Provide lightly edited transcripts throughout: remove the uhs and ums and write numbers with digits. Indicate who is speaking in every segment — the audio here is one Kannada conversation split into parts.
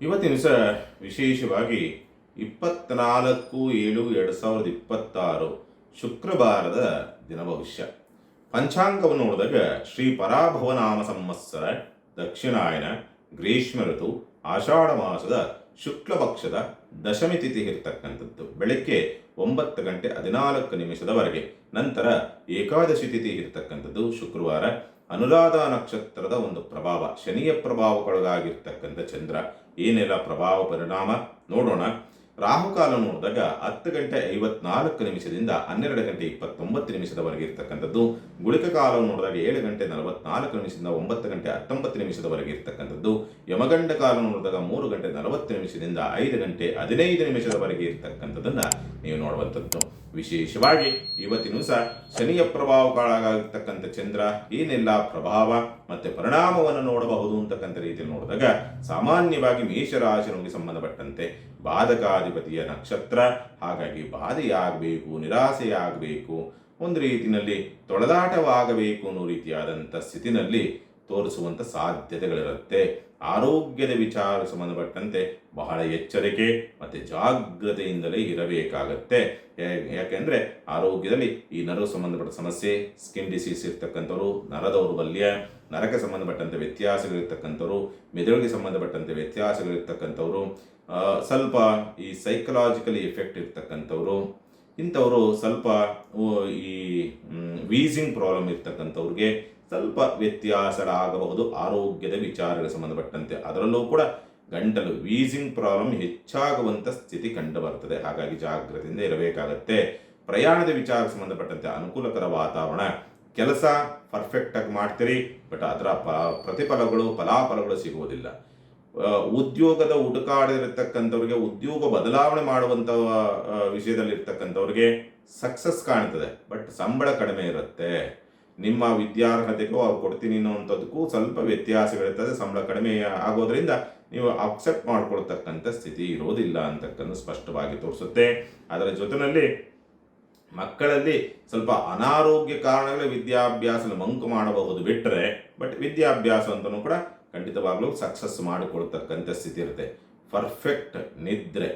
Speaker 1: ಇವತ್ತಿನ ದಿವಸ ವಿಶೇಷವಾಗಿ 24/7/2026 ಶುಕ್ರವಾರದ ದಿನ ಭವಿಷ್ಯ. ಪಂಚಾಂಗವನ್ನು ನೋಡಿದಾಗ ಶ್ರೀ ಪರಾಭವನಾಮ ಸಂವತ್ಸರ ದಕ್ಷಿಣಾಯನ ಗ್ರೀಷ್ಮ ಋತು ಆಷಾಢ ಮಾಸದ ಶುಕ್ಲ ಪಕ್ಷದ ದಶಮಿ ತಿಥಿ ಇರತಕ್ಕಂಥದ್ದು ಬೆಳಗ್ಗೆ 9:14 ನಂತರ ಏಕಾದಶಿ ತಿಥಿ ಇರತಕ್ಕಂಥದ್ದು ಶುಕ್ರವಾರ. ಅನುರಾಧ ನಕ್ಷತ್ರದ ಒಂದು ಪ್ರಭಾವ, ಶನಿಯ ಪ್ರಭಾವಕ್ಕೊಳಗಾಗಿರ್ತಕ್ಕಂಥ ಚಂದ್ರ ಏನೆಲ್ಲ ಪ್ರಭಾವ ಪರಿಣಾಮ ನೋಡೋಣ. ರಾಹುಕಾಲ ನೋಡಿದಾಗ 10:54 12:29 ಇರ್ತಕ್ಕಂಥದ್ದು. ಗುಳಿಕ ಕಾಲ ನೋಡಿದಾಗ 7:44 9:19 ಇರ್ತಕ್ಕಂಥದ್ದು. ಯಮಗಂಡ ಕಾಲ ನೋಡಿದಾಗ 3:40 5:15 ಇರ್ತಕ್ಕಂಥದ್ದನ್ನು ನೀವು ನೋಡುವಂಥದ್ದು. ವಿಶೇಷವಾಗಿ ಇವತ್ತಿನ ದಿವಸ ಶನಿಯ ಪ್ರಭಾವಕ್ಕೊಳಗಾಗಿರ್ತಕ್ಕಂಥ ಚಂದ್ರ ಏನೆಲ್ಲ ಪ್ರಭಾವ ಮತ್ತು ಪರಿಣಾಮವನ್ನು ನೋಡಬಹುದು ಅಂತಕ್ಕಂಥ ರೀತಿಯಲ್ಲಿ ನೋಡಿದಾಗ ಸಾಮಾನ್ಯವಾಗಿ ಮೇಷರಾಶಿಗೆ ಸಂಬಂಧಪಟ್ಟಂತೆ ಬಾಧಕಾಧಿಪತಿಯ ನಕ್ಷತ್ರ, ಹಾಗಾಗಿ ಬಾಧೆಯಾಗಬೇಕು, ನಿರಾಸೆಯಾಗಬೇಕು, ಒಂದು ರೀತಿಯಲ್ಲಿ ತೊಳೆದಾಟವಾಗಬೇಕು ಅನ್ನೋ ರೀತಿಯಾದಂಥ ಸ್ಥಿತಿನಲ್ಲಿ ತೋರಿಸುವಂಥ ಸಾಧ್ಯತೆಗಳಿರುತ್ತೆ. ಆರೋಗ್ಯದ ವಿಚಾರ ಸಂಬಂಧಪಟ್ಟಂತೆ ಬಹಳ ಎಚ್ಚರಿಕೆ ಮತ್ತು ಜಾಗ್ರತೆಯಿಂದಲೇ ಇರಬೇಕಾಗತ್ತೆ. ಯಾಕೆಂದರೆ ಆರೋಗ್ಯದಲ್ಲಿ ಈ ನರವು ಸಂಬಂಧಪಟ್ಟ ಸಮಸ್ಯೆ, ಸ್ಕಿನ್ ಡಿಸೀಸ್ ಇರ್ತಕ್ಕಂಥವ್ರು, ನರ ದೌರ್ಬಲ್ಯ, ನರಕ್ಕೆ ಸಂಬಂಧಪಟ್ಟಂತೆ ವ್ಯತ್ಯಾಸಗಳಿರ್ತಕ್ಕಂಥವ್ರು, ಮೆದುಳಿಗೆ ಸಂಬಂಧಪಟ್ಟಂತೆ ವ್ಯತ್ಯಾಸಗಳಿರ್ತಕ್ಕಂಥವ್ರು, ಸ್ವಲ್ಪ ಈ ಸೈಕಲಾಜಿಕಲಿ ಎಫೆಕ್ಟ್ ಇರ್ತಕ್ಕಂಥವ್ರು, ಇಂಥವರು ಸ್ವಲ್ಪ ಈ ವೀಸಿಂಗ್ ಪ್ರಾಬ್ಲಮ್ ಇರ್ತಕ್ಕಂಥವ್ರಿಗೆ ಸ್ವಲ್ಪ ವ್ಯತ್ಯಾಸಗಳಾಗಬಹುದು ಆರೋಗ್ಯದ ವಿಚಾರಗಳಿಗೆ ಸಂಬಂಧಪಟ್ಟಂತೆ. ಅದರಲ್ಲೂ ಕೂಡ ಗಂಟಲು ವೀಸಿಂಗ್ ಪ್ರಾಬ್ಲಮ್ ಹೆಚ್ಚಾಗುವಂಥ ಸ್ಥಿತಿ ಕಂಡು ಬರ್ತದೆ. ಹಾಗಾಗಿ ಜಾಗ್ರತೆಯಿಂದ ಇರಬೇಕಾಗತ್ತೆ. ಪ್ರಯಾಣದ ವಿಚಾರ ಸಂಬಂಧಪಟ್ಟಂತೆ ಅನುಕೂಲಕರ ವಾತಾವರಣ, ಕೆಲಸ ಪರ್ಫೆಕ್ಟಾಗಿ ಮಾಡ್ತೀರಿ, ಬಟ್ ಅದರ ಫಲಾಫಲಗಳು ಸಿಗುವುದಿಲ್ಲ. ಉದ್ಯೋಗದ ಹುಡುಕಾಡಿರ್ತಕ್ಕಂಥವ್ರಿಗೆ, ಉದ್ಯೋಗ ಬದಲಾವಣೆ ಮಾಡುವಂಥ ವಿಷಯದಲ್ಲಿ ಇರ್ತಕ್ಕಂಥವ್ರಿಗೆ ಸಕ್ಸಸ್ ಕಾಣ್ತದೆ, ಬಟ್ ಸಂಬಳ ಕಡಿಮೆ ಇರುತ್ತೆ. ನಿಮ್ಮ ವಿದ್ಯಾರ್ಹತೆಗೂ ಅವ್ರು ಕೊಡ್ತೀನಿ ಅನ್ನೋವಂಥದ್ದಕ್ಕೂ ಸ್ವಲ್ಪ ವ್ಯತ್ಯಾಸಗಳಿರ್ತದೆ. ಸಂಬಳ ಕಡಿಮೆ ಆಗೋದ್ರಿಂದ ನೀವು ಅಕ್ಸೆಪ್ಟ್ ಮಾಡ್ಕೊಳ್ತಕ್ಕಂಥ ಸ್ಥಿತಿ ಇರೋದಿಲ್ಲ ಅಂತಕ್ಕಂಥ ಸ್ಪಷ್ಟವಾಗಿ ತೋರಿಸುತ್ತೆ. ಅದರ ಜೊತೆಯಲ್ಲಿ ಮಕ್ಕಳಲ್ಲಿ ಸ್ವಲ್ಪ ಅನಾರೋಗ್ಯ ಕಾರಣಗಳ ವಿದ್ಯಾಭ್ಯಾಸ ಮಂಕು ಮಾಡಬಹುದು ಬಿಟ್ಟರೆ, ಬಟ್ ವಿದ್ಯಾಭ್ಯಾಸ ಅಂತಲೂ ಕೂಡ ಖಂಡಿತವಾಗ್ಲೂ ಸಕ್ಸಸ್ ಮಾಡಿಕೊಳ್ತಕ್ಕಂಥ ಸ್ಥಿತಿ ಇರುತ್ತೆ. ಪರ್ಫೆಕ್ಟ್ ನಿದ್ರೆ,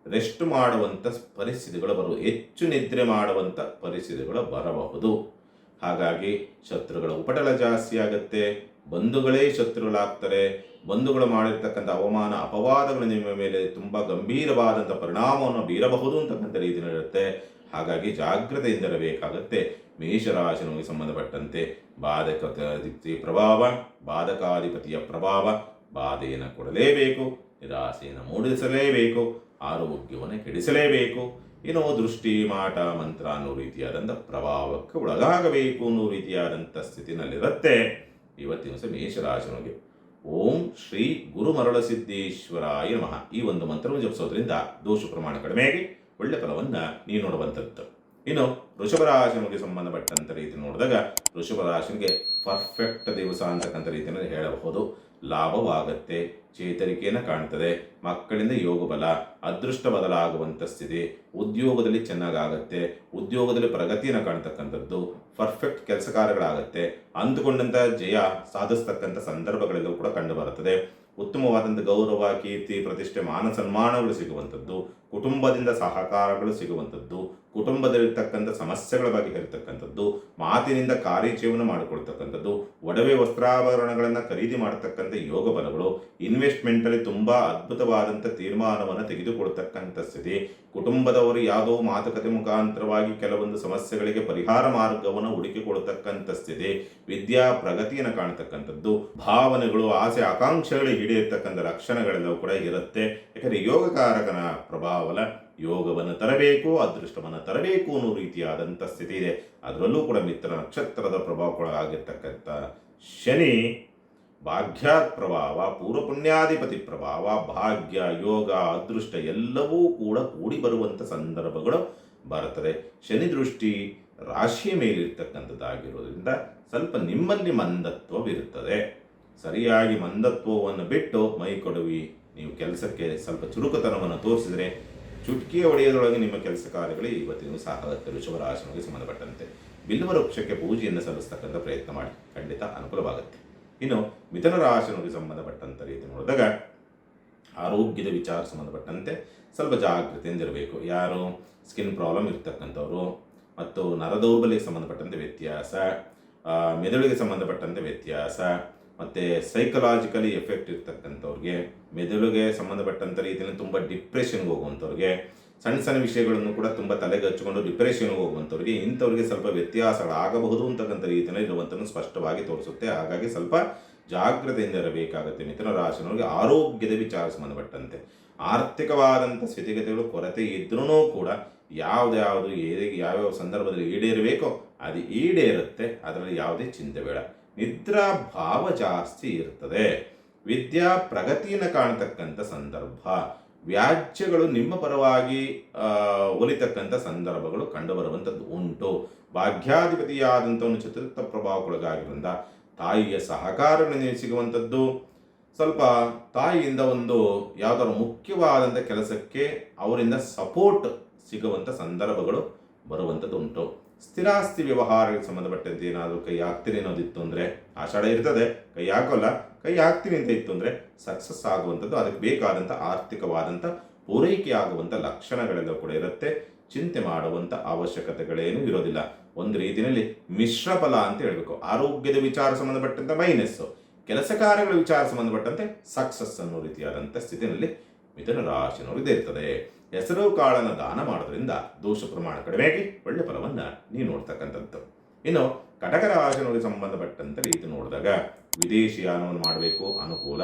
Speaker 1: ರೆಸ್ಟ್ ಮಾಡುವಂಥ ಪರಿಸ್ಥಿತಿಗಳು ಬರಬಹುದು, ಹೆಚ್ಚು ನಿದ್ರೆ ಮಾಡುವಂಥ ಪರಿಸ್ಥಿತಿಗಳು ಬರಬಹುದು. ಹಾಗಾಗಿ ಶತ್ರುಗಳ ಉಪಟಳ ಜಾಸ್ತಿ ಆಗುತ್ತೆ, ಬಂಧುಗಳೇ ಶತ್ರುಗಳಾಗ್ತಾರೆ, ಬಂಧುಗಳು ಮಾಡಿರ್ತಕ್ಕಂಥ ಅವಮಾನ ಅಪವಾದಗಳು ನಿಮ್ಮ ಮೇಲೆ ತುಂಬ ಗಂಭೀರವಾದಂಥ ಪರಿಣಾಮವನ್ನು ಬೀರಬಹುದು ಅಂತಕ್ಕಂಥ ರೀತಿಯಲ್ಲಿರುತ್ತೆ. ಹಾಗಾಗಿ ಜಾಗ್ರತೆಯಿಂದ ಇರಬೇಕಾಗತ್ತೆ. ಮೇಷರಾಶಿಗೆ ಸಂಬಂಧಪಟ್ಟಂತೆ ಬಾಧಕಾಧಿಪತಿಯ ಪ್ರಭಾವ ಬಾಧೆಯನ್ನು ಕೊಡಲೇಬೇಕು, ನಿರಾಸೆಯನ್ನು ಮೂಡಿಸಲೇಬೇಕು, ಆರೋಗ್ಯವನ್ನು ಕೆಡಿಸಲೇಬೇಕು, ಏನೋ ದೃಷ್ಟಿ ಮಾಟ ಮಂತ್ರ ಅನ್ನೋ ರೀತಿಯಾದಂಥ ಪ್ರಭಾವಕ್ಕೆ ಒಳಗಾಗಬೇಕು ಅನ್ನೋ ರೀತಿಯಾದಂಥ ಸ್ಥಿತಿನಲ್ಲಿರುತ್ತೆ ಇವತ್ತಿನ ದಿವಸ ಮೇಷರಾಶಿಗೆ. ಓಂ ಶ್ರೀ ಗುರು ಮರಳಸಿದ್ದೇಶ್ವರಾಯ ನಮಃ ಈ ಒಂದು ಮಂತ್ರವನ್ನು ಜಪಿಸೋದ್ರಿಂದ ದೋಷ ಪ್ರಮಾಣ ಕಡಿಮೆಯಾಗಿ ಒಳ್ಳೆ ಫಲವನ್ನು ನೀವು ನೋಡುವಂಥದ್ದು. ಇನ್ನು ವೃಷಭ ರಾಶಿಗೆ ಸಂಬಂಧಪಟ್ಟಂಥ ರೀತಿ ನೋಡಿದಾಗ ವೃಷಭ ರಾಶಿಗೆ ಪರ್ಫೆಕ್ಟ್ ದಿವಸ ಅಂತಕ್ಕಂಥ ರೀತಿಯಲ್ಲಿ ಹೇಳಬಹುದು. ಲಾಭವಾಗತ್ತೆ, ಚೇತರಿಕೆಯನ್ನು ಕಾಣ್ತದೆ, ಮಕ್ಕಳಿಂದ ಯೋಗ ಬಲ, ಅದೃಷ್ಟ ಬದಲಾಗುವಂಥ ಸ್ಥಿತಿ, ಉದ್ಯೋಗದಲ್ಲಿ ಚೆನ್ನಾಗಾಗತ್ತೆ, ಉದ್ಯೋಗದಲ್ಲಿ ಪ್ರಗತಿಯನ್ನು ಕಾಣ್ತಕ್ಕಂಥದ್ದು, ಪರ್ಫೆಕ್ಟ್ ಕೆಲಸ ಕಾರ್ಯಗಳಾಗತ್ತೆ, ಅಂದುಕೊಂಡಂಥ ಜಯ ಸಾಧಿಸ್ತಕ್ಕಂಥ ಸಂದರ್ಭಗಳೆಲ್ಲವೂ ಕೂಡ ಕಂಡು ಬರುತ್ತದೆ. ಉತ್ತಮವಾದಂಥ ಗೌರವ, ಕೀರ್ತಿ, ಪ್ರತಿಷ್ಠೆ, ಮಾನ ಸನ್ಮಾನಗಳು ಸಿಗುವಂಥದ್ದು, ಕುಟುಂಬದಿಂದ ಸಹಕಾರಗಳು ಸಿಗುವಂಥದ್ದು, ಕುಟುಂಬದಲ್ಲಿರ್ತಕ್ಕಂಥ ಸಮಸ್ಯೆಗಳ ಬಗ್ಗೆ ಹೇಳ್ತಕ್ಕಂಥದ್ದು, ಮಾತಿನಿಂದ ಕಾರ್ಯಚಯವನ್ನು ಮಾಡಿಕೊಳ್ತಕ್ಕಂಥದ್ದು, ಒಡವೆ ವಸ್ತ್ರಾಭರಣಗಳನ್ನು ಖರೀದಿ ಮಾಡತಕ್ಕಂಥ ಯೋಗ ಬಲಗಳು, ಇನ್ವೆಸ್ಟ್ಮೆಂಟಲ್ಲಿ ತುಂಬ ಅದ್ಭುತವಾದಂಥ ತೀರ್ಮಾನವನ್ನು ತೆಗೆದುಕೊಳ್ತಕ್ಕಂಥ ಸ್ಥಿತಿ, ಕುಟುಂಬದವರು ಯಾವುದೋ ಮಾತುಕತೆ ಮುಖಾಂತರವಾಗಿ ಕೆಲವೊಂದು ಸಮಸ್ಯೆಗಳಿಗೆ ಪರಿಹಾರ ಮಾರ್ಗವನ್ನು ಹುಡುಕಿಕೊಳ್ತಕ್ಕಂಥ ಸ್ಥಿತಿ, ವಿದ್ಯಾ ಪ್ರಗತಿಯನ್ನು ಕಾಣ್ತಕ್ಕಂಥದ್ದು, ಭಾವನೆಗಳು, ಆಸೆ ಆಕಾಂಕ್ಷೆಗಳು ಈಡೇರ್ತಕ್ಕಂಥ ಲಕ್ಷಣಗಳೆಲ್ಲವೂ ಕೂಡ ಇರುತ್ತೆ. ಯಾಕಂದರೆ ಯೋಗಕಾರಕನ ಪ್ರಭಾವಲ ಯೋಗವನ್ನು ತರಬೇಕು, ಅದೃಷ್ಟವನ್ನು ತರಬೇಕು ಅನ್ನೋ ರೀತಿಯಾದಂಥ ಸ್ಥಿತಿ ಇದೆ. ಅದರಲ್ಲೂ ಕೂಡ ಮಿತ್ರ ನಕ್ಷತ್ರದ ಪ್ರಭಾವಕ್ಕೊಳಗಾಗಿರ್ತಕ್ಕಂಥ ಶನಿ ಭಾಗ್ಯಾತ್ ಪ್ರಭಾವ, ಪೂರ್ವ ಪುಣ್ಯಾಧಿಪತಿ ಪ್ರಭಾವ, ಭಾಗ್ಯ, ಯೋಗ, ಅದೃಷ್ಟ ಎಲ್ಲವೂ ಕೂಡ ಕೂಡಿ ಬರುವಂಥ ಸಂದರ್ಭಗಳು ಬರುತ್ತದೆ. ಶನಿ ದೃಷ್ಟಿ ರಾಶಿಯ ಮೇಲಿರ್ತಕ್ಕಂಥದ್ದಾಗಿರೋದ್ರಿಂದ ಸ್ವಲ್ಪ ನಿಮ್ಮಲ್ಲಿ ಮಂದತ್ವವಿರುತ್ತದೆ. ಸರಿಯಾಗಿ ಮಂದತ್ವವನ್ನು ಬಿಟ್ಟು ಮೈ ಕೊಡುವಿ ನೀವು ಕೆಲಸಕ್ಕೆ ಸ್ವಲ್ಪ ಚುರುಕುತನವನ್ನು ತೋರಿಸಿದರೆ ಚುಟಕಿಯ ಒಡೆಯೋದ್ರೊಳಗೆ ನಿಮ್ಮ ಕೆಲಸ ಕಾರ್ಯಗಳು ಇವತ್ತಿನ ಸಾಕಾಗುತ್ತೆ. ವೃಷಭ ರಾಶಿಗೆ ಸಂಬಂಧಪಟ್ಟಂತೆ ಬಿಲ್ವ ವೃಕ್ಷಕ್ಕೆ ಪೂಜೆಯನ್ನು ಸಲ್ಲಿಸ್ತಕ್ಕಂಥ ಪ್ರಯತ್ನ ಮಾಡಿ, ಖಂಡಿತ ಅನುಕೂಲವಾಗುತ್ತೆ. ಇನ್ನು ಮಿಥುನ ರಾಶಿಗೆ ಸಂಬಂಧಪಟ್ಟಂಥ ರೀತಿ ನೋಡಿದಾಗ ಆರೋಗ್ಯದ ವಿಚಾರ ಸಂಬಂಧಪಟ್ಟಂತೆ ಸ್ವಲ್ಪ ಜಾಗೃತಿಯಿಂದ ಇರಬೇಕು. ಯಾರು ಸ್ಕಿನ್ ಪ್ರಾಬ್ಲಮ್ ಇರ್ತಕ್ಕಂಥವ್ರು, ಮತ್ತು ನರದೌರ್ಬಲ್ಯಕ್ಕೆ ಸಂಬಂಧಪಟ್ಟಂತೆ ವ್ಯತ್ಯಾಸ, ಮೆದುಳಿಗೆ ಸಂಬಂಧಪಟ್ಟಂತೆ ವ್ಯತ್ಯಾಸ, ಮತ್ತು ಸೈಕಲಾಜಿಕಲಿ ಎಫೆಕ್ಟ್ ಇರ್ತಕ್ಕಂಥವ್ರಿಗೆ, ಮೆದುಳಿಗೆ ಸಂಬಂಧಪಟ್ಟಂಥ ರೀತಿಯಲ್ಲಿ ತುಂಬ ಡಿಪ್ರೆಷನ್ಗೆ ಹೋಗುವಂಥವ್ರಿಗೆ, ಸಣ್ಣ ಸಣ್ಣ ವಿಷಯಗಳನ್ನು ಕೂಡ ತುಂಬ ತಲೆಗೆ ಹಚ್ಚಿಕೊಂಡು ಡಿಪ್ರೆಷನ್ಗೆ ಹೋಗುವಂಥವ್ರಿಗೆ, ಇಂಥವ್ರಿಗೆ ಸ್ವಲ್ಪ ವ್ಯತ್ಯಾಸಗಳಾಗಬಹುದು ಅಂತಕ್ಕಂಥ ರೀತಿಯಲ್ಲಿ ಇರುವಂಥನ್ನು ಸ್ಪಷ್ಟವಾಗಿ ತೋರಿಸುತ್ತೆ. ಹಾಗಾಗಿ ಸ್ವಲ್ಪ ಜಾಗ್ರತೆಯಿಂದ ಇರಬೇಕಾಗುತ್ತೆ. ಮಿಥುನ ರಾಶಿನವರಿಗೆ ಆರೋಗ್ಯದ ವಿಚಾರ ಸಂಬಂಧಪಟ್ಟಂತೆ ಆರ್ಥಿಕವಾದಂಥ ಸ್ಥಿತಿಗತಿಗಳು ಕೊರತೆ ಇದ್ರೂ ಕೂಡ ಯಾವ್ದು ಯಾವ್ಯಾವ ಸಂದರ್ಭದಲ್ಲಿ ಈಡೇರಬೇಕೋ ಅದು ಈಡೇರುತ್ತೆ. ಅದರಲ್ಲಿ ಯಾವುದೇ ಚಿಂತೆ ಬೇಡ. ನಿದ್ರಾ ಭಾವ ಜಾಸ್ತಿ ಇರ್ತದೆ. ವಿದ್ಯಾ ಪ್ರಗತಿಯನ್ನು ಕಾಣತಕ್ಕಂಥ ಸಂದರ್ಭ, ವ್ಯಾಜ್ಯಗಳು ನಿಮ್ಮ ಪರವಾಗಿ ಒಲಿತಕ್ಕಂಥ ಸಂದರ್ಭಗಳು ಕಂಡುಬರುವಂಥದ್ದು ಉಂಟು. ಭಾಗ್ಯಾಧಿಪತಿಯಾದಂಥವನು ಚತುರ್ಥ ಪ್ರಭಾವಕ್ಕೊಳಗಾಗಿರೋದ್ರಿಂದ ತಾಯಿಯ ಸಹಕಾರವನ್ನು ಸಿಗುವಂಥದ್ದು, ಸ್ವಲ್ಪ ತಾಯಿಯಿಂದ ಒಂದು ಯಾವುದಾದ್ರು ಮುಖ್ಯವಾದಂಥ ಕೆಲಸಕ್ಕೆ ಅವರಿಂದ ಸಪೋರ್ಟ್ ಸಿಗುವಂಥ ಸಂದರ್ಭಗಳು ಬರುವಂಥದ್ದು ಉಂಟು. ಸ್ಥಿರಾಸ್ತಿ ವ್ಯವಹಾರಕ್ಕೆ ಸಂಬಂಧಪಟ್ಟಂತೆ ಏನಾದರೂ ಕೈ ಹಾಕ್ತೀನಿ ಅನ್ನೋದಿತ್ತು ಅಂದರೆ ಆಷಾಢ ಇರ್ತದೆ, ಕೈ ಹಾಕೋಲ್ಲ, ಕೈ ಹಾಕ್ತೀನಿ ಅಂತ ಇತ್ತು ಅಂದರೆ ಸಕ್ಸಸ್ ಆಗುವಂಥದ್ದು, ಅದಕ್ಕೆ ಬೇಕಾದಂಥ ಆರ್ಥಿಕವಾದಂಥ ಪೂರೈಕೆ ಆಗುವಂಥ ಲಕ್ಷಣಗಳೆಲ್ಲ ಕೂಡ ಇರುತ್ತೆ. ಚಿಂತೆ ಮಾಡುವಂಥ ಅವಶ್ಯಕತೆಗಳೇನೂ ಇರೋದಿಲ್ಲ. ಒಂದು ರೀತಿಯಲ್ಲಿ ಮಿಶ್ರ ಫಲ ಅಂತ ಹೇಳಬೇಕು. ಆರೋಗ್ಯದ ವಿಚಾರ ಸಂಬಂಧಪಟ್ಟಂತೆ ಮೈನಸ್ಸು, ಕೆಲಸ ಕಾರ್ಯಗಳ ವಿಚಾರ ಸಂಬಂಧಪಟ್ಟಂತೆ ಸಕ್ಸಸ್ ಅನ್ನೋ ರೀತಿಯಾದಂಥ ಸ್ಥಿತಿಯಲ್ಲಿ ಮಿಥುನ ರಾಶಿನವರಿಗೆ ಇರ್ತದೆ. ಹೆಸರು ಕಾಳನ್ನು ದಾನ ಮಾಡೋದ್ರಿಂದ ದೋಷ ಪ್ರಮಾಣ ಕಡಿಮೆಯಾಗಿ ಒಳ್ಳೆ ಫಲವನ್ನು ನೀವು ನೋಡ್ತಕ್ಕಂಥದ್ದು. ಇನ್ನು ಕಟಕ ರಾಶಿನವರಿಗೆ ಸಂಬಂಧಪಟ್ಟಂತೆ ರೀತಿ ನೋಡಿದಾಗ ವಿದೇಶಿಯಾನವನ್ನು ಮಾಡಬೇಕು ಅನುಕೂಲ,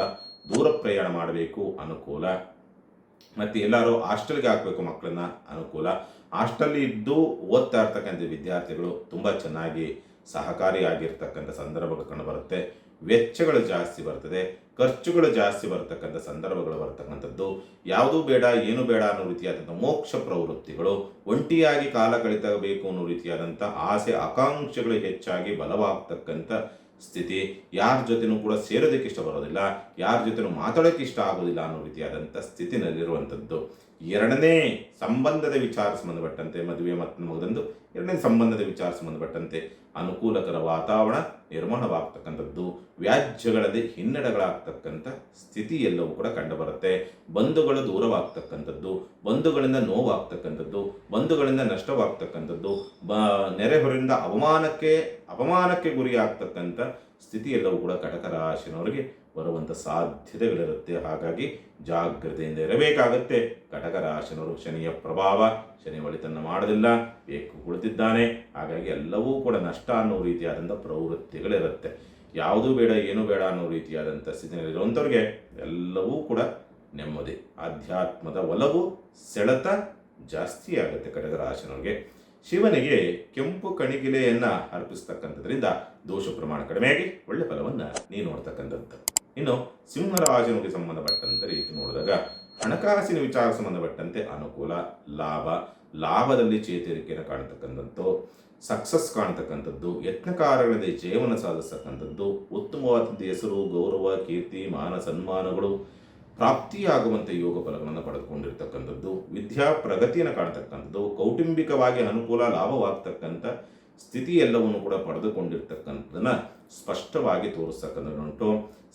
Speaker 1: ದೂರ ಪ್ರಯಾಣ ಮಾಡಬೇಕು ಅನುಕೂಲ, ಮತ್ತು ಎಲ್ಲರೂ ಹಾಸ್ಟೆಲ್ಗೆ ಹಾಕಬೇಕು ಮಕ್ಕಳನ್ನ ಅನುಕೂಲ. ಹಾಸ್ಟೆಲ್ ಇದ್ದು ಓದ್ತಾ ಇರ್ತಕ್ಕಂಥ ವಿದ್ಯಾರ್ಥಿಗಳು ತುಂಬ ಚೆನ್ನಾಗಿ ಸಹಕಾರಿಯಾಗಿರ್ತಕ್ಕಂಥ ಸಂದರ್ಭಗಳು ಕಂಡುಬರುತ್ತೆ. ವೆಚ್ಚಗಳು ಜಾಸ್ತಿ ಬರ್ತದೆ, ಖರ್ಚುಗಳು ಜಾಸ್ತಿ ಬರ್ತಕ್ಕಂಥ ಸಂದರ್ಭಗಳು ಬರ್ತಕ್ಕಂಥದ್ದು. ಯಾವುದೂ ಬೇಡ ಏನು ಬೇಡ ಅನ್ನೋ ರೀತಿಯಾದಂಥ ಮೋಕ್ಷ ಪ್ರವೃತ್ತಿಗಳು, ಒಂಟಿಯಾಗಿ ಕಾಲ ಕಳಿತಬೇಕು ಅನ್ನೋ ರೀತಿಯಾದಂಥ ಆಸೆ ಆಕಾಂಕ್ಷೆಗಳು ಹೆಚ್ಚಾಗಿ ಬಲವಾಗ್ತಕ್ಕಂಥ ಸ್ಥಿತಿ. ಯಾರ ಜೊತೆನೂ ಕೂಡ ಸೇರೋದಕ್ಕೆ ಇಷ್ಟ ಬರೋದಿಲ್ಲ, ಯಾರ ಜೊತೆನೂ ಮಾತಾಡೋಕ್ಕೆ ಇಷ್ಟ ಆಗೋದಿಲ್ಲ ಅನ್ನೋ ರೀತಿಯಾದಂಥ ಸ್ಥಿತಿನಲ್ಲಿರುವಂಥದ್ದು. ಎರಡನೇ ಸಂಬಂಧದ ವಿಚಾರ ಸಂಬಂಧಪಟ್ಟಂತೆ ಮದುವೆ ಮತ್ತು ಮಗದೊಂದು ಎರಡನೇ ಸಂಬಂಧದ ವಿಚಾರ ಸಂಬಂಧಪಟ್ಟಂತೆ ಅನುಕೂಲಕರ ವಾತಾವರಣ ನಿರ್ಮಾಣವಾಗ್ತಕ್ಕಂಥದ್ದು. ವ್ಯಾಜ್ಯಗಳಲ್ಲಿ ಹಿನ್ನಡೆಗಳಾಗ್ತಕ್ಕಂಥ ಸ್ಥಿತಿ ಎಲ್ಲವೂ ಕೂಡ ಕಂಡುಬರುತ್ತೆ. ಬಂಧುಗಳು ದೂರವಾಗ್ತಕ್ಕಂಥದ್ದು, ಬಂಧುಗಳಿಂದ ನೋವಾಗ್ತಕ್ಕಂಥದ್ದು, ಬಂಧುಗಳಿಂದ ನಷ್ಟವಾಗ್ತಕ್ಕಂಥದ್ದು, ನೆರೆಹೊರೆಯಿಂದ ಅಪಮಾನಕ್ಕೆ ಗುರಿಯಾಗ್ತಕ್ಕಂಥ ಸ್ಥಿತಿ ಎಲ್ಲವೂ ಕೂಡ ಕಟಕ ರಾಶಿನವರಿಗೆ ಬರುವಂಥ ಸಾಧ್ಯತೆಗಳಿರುತ್ತೆ. ಹಾಗಾಗಿ ಜಾಗ್ರತೆಯಿಂದ ಇರಬೇಕಾಗತ್ತೆ. ಕಟಕ ರಾಶಿನವರು ಶನಿಯ ಪ್ರಭಾವ, ಶನಿ ಒಳಿತನ್ನು ಮಾಡೋದಿಲ್ಲ, ಬೇಕು ಕುಳಿತಿದ್ದಾನೆ. ಹಾಗಾಗಿ ಎಲ್ಲವೂ ಕೂಡ ನಷ್ಟ ಅನ್ನೋ ರೀತಿಯಾದಂಥ ಪ್ರವೃತ್ತಿಗಳಿರುತ್ತೆ. ಯಾವುದೂ ಬೇಡ ಏನು ಬೇಡ ಅನ್ನೋ ರೀತಿಯಾದಂಥ ಸ್ಥಿತಿಯಲ್ಲಿರುವಂಥವ್ರಿಗೆ ಎಲ್ಲವೂ ಕೂಡ ನೆಮ್ಮದಿ, ಆಧ್ಯಾತ್ಮದ ಒಲವು ಸೆಳೆತ ಜಾಸ್ತಿ ಆಗುತ್ತೆ. ಕಟಕ ರಾಶಿನವ್ರಿಗೆ ಶಿವನಿಗೆ ಕೆಂಪು ಕಣಿಗಿಲೆಯನ್ನು ಅರ್ಪಿಸ್ತಕ್ಕಂಥದ್ರಿಂದ ದೋಷ ಪ್ರಮಾಣ ಕಡಿಮೆಯಾಗಿ ಒಳ್ಳೆ ಫಲವನ್ನು ನೀವು ನೋಡ್ತಕ್ಕಂಥದ್ದು. ಇನ್ನು ಸಿಂಹರಾಶಿನಿಗೆ ಸಂಬಂಧಪಟ್ಟಂತೆ ರೀತಿ ನೋಡಿದಾಗ ಹಣಕಾಸಿನ ವಿಚಾರ ಸಂಬಂಧಪಟ್ಟಂತೆ ಅನುಕೂಲ, ಲಾಭದಲ್ಲಿ ಚೇತರಿಕೆಯನ್ನು ಕಾಣತಕ್ಕಂಥದ್ದು, ಸಕ್ಸಸ್ ಕಾಣತಕ್ಕಂಥದ್ದು, ಯತ್ನಕಾರಗಳಲ್ಲಿ ಜೀವನ ಸಾಧಿಸ್ತಕ್ಕಂಥದ್ದು, ಉತ್ತಮವಾದಂಥ ಹೆಸರು, ಗೌರವ, ಕೀರ್ತಿ, ಮಾನ ಸನ್ಮಾನಗಳು ಪ್ರಾಪ್ತಿಯಾಗುವಂಥ ಯೋಗ ಫಲಗಳನ್ನು ಪಡೆದುಕೊಂಡಿರ್ತಕ್ಕಂಥದ್ದು, ವಿದ್ಯಾ ಪ್ರಗತಿಯನ್ನು ಕಾಣತಕ್ಕಂಥದ್ದು, ಕೌಟುಂಬಿಕವಾಗಿ ಅನುಕೂಲ ಲಾಭವಾಗ್ತಕ್ಕಂಥ ಸ್ಥಿತಿ ಎಲ್ಲವನ್ನು ಕೂಡ ಪಡೆದುಕೊಂಡಿರ್ತಕ್ಕಂಥದ್ದನ್ನು ಸ್ಪಷ್ಟವಾಗಿ ತೋರಿಸ್ತಕ್ಕಂಥದ್ದುಂಟು.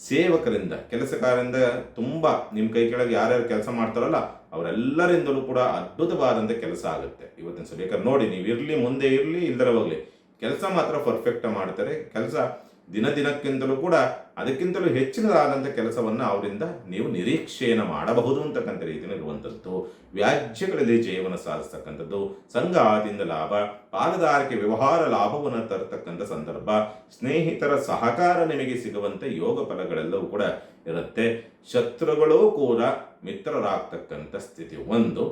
Speaker 1: ಸೇವಕರಿಂದ, ಕೆಲಸಗಾರರಿಂದ ತುಂಬ ನಿಮ್ಮ ಕೈ ಕೆಳಗೆ ಯಾರ್ಯಾರು ಕೆಲಸ ಮಾಡ್ತಾರಲ್ಲ ಅವರೆಲ್ಲರಿಂದಲೂ ಕೂಡ ಅದ್ಭುತವಾದಂಥ ಕೆಲಸ ಆಗುತ್ತೆ. ಇವತ್ತಿನ ಸಲ ಬೇಕಾದ್ರೆ ನೋಡಿ, ನೀವು ಇರಲಿ ಮುಂದೆ ಇರಲಿ ಇಲ್ದರ ಹೋಗಲಿ, ಕೆಲಸ ಮಾತ್ರ ಪರ್ಫೆಕ್ಟ್ ಮಾಡ್ತಾರೆ. ಕೆಲಸ ದಿನಕ್ಕಿಂತಲೂ ಕೂಡ ಅದಕ್ಕಿಂತಲೂ ಹೆಚ್ಚಿನದಾದಂಥ ಕೆಲಸವನ್ನು ಅವರಿಂದ ನೀವು ನಿರೀಕ್ಷೆಯನ್ನು ಮಾಡಬಹುದು ಅಂತಕ್ಕಂಥ ರೀತಿಯಲ್ಲಿ ಇರುವಂಥದ್ದು. ವ್ಯಾಜ್ಯಗಳಲ್ಲಿ ಜೀವನ ಸಾಧಿಸ್ತಕ್ಕಂಥದ್ದು, ಸಂಘದಿಂದ ಲಾಭ, ಪಾಲುದಾರಿಕೆ ವ್ಯವಹಾರ ಲಾಭವನ್ನು ತರತಕ್ಕಂಥ ಸಂದರ್ಭ, ಸ್ನೇಹಿತರ ಸಹಕಾರ ನಿಮಗೆ ಸಿಗುವಂಥ ಯೋಗ ಫಲಗಳೆಲ್ಲವೂ ಕೂಡ ಇರುತ್ತೆ. ಶತ್ರುಗಳು ಕೂಡ ಮಿತ್ರರಾಗ್ತಕ್ಕಂಥ ಸ್ಥಿತಿ ಒಂದು.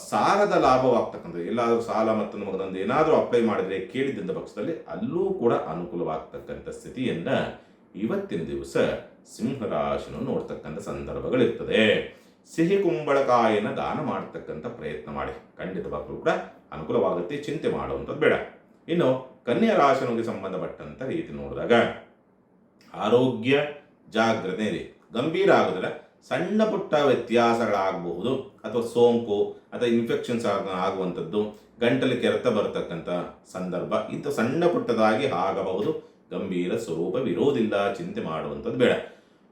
Speaker 1: ಸಾಲದ ಲಾಭವಾಗ್ತಕ್ಕಂಥದ್ದು, ಎಲ್ಲಾದರೂ ಸಾಲ ಮತ್ತು ಮಗದೊಂದು ಏನಾದರೂ ಅಪ್ಲೈ ಮಾಡಿದರೆ ಕೇಳಿದ್ದ ಪಕ್ಷದಲ್ಲಿ ಅಲ್ಲೂ ಕೂಡ ಅನುಕೂಲವಾಗ್ತಕ್ಕಂಥ ಸ್ಥಿತಿಯನ್ನು ಇವತ್ತಿನ ದಿವಸ ಸಿಂಹರಾಶಿನ ನೋಡ್ತಕ್ಕಂಥ ಸಂದರ್ಭಗಳಿರ್ತದೆ. ಸಿಹಿ ಕುಂಬಳಕಾಯಿಯನ್ನು ದಾನ ಮಾಡ್ತಕ್ಕಂಥ ಪ್ರಯತ್ನ ಮಾಡಿ, ಖಂಡಿತವಾಗ್ಲೂ ಕೂಡ ಅನುಕೂಲವಾಗುತ್ತೆ. ಚಿಂತೆ ಮಾಡುವಂಥದ್ದು ಬೇಡ. ಇನ್ನು ಕನ್ಯಾ ರಾಶಿನಿಗೆ ಸಂಬಂಧಪಟ್ಟಂಥ ರೀತಿ ನೋಡಿದಾಗ ಆರೋಗ್ಯ ಜಾಗ್ರತೆ ಇದೆ, ಗಂಭೀರ ಆಗೋದಿಲ್ಲ, ಸಣ್ಣ ಪುಟ್ಟ ವ್ಯತ್ಯಾಸಗಳಾಗಬಹುದು, ಅಥವಾ ಸೋಂಕು ಅಥವಾ ಇನ್ಫೆಕ್ಷನ್ಸ್ ಆಗುವಂಥದ್ದು, ಗಂಟಲು ಕೆರೆತ ಬರತಕ್ಕಂಥ ಸಂದರ್ಭ, ಇಂಥ ಸಣ್ಣ ಪುಟ್ಟದಾಗಿ ಆಗಬಹುದು. ಗಂಭೀರ ಸ್ವರೂಪವಿರೋದಿಲ್ಲ, ಚಿಂತೆ ಮಾಡುವಂಥದ್ದು ಬೇಡ.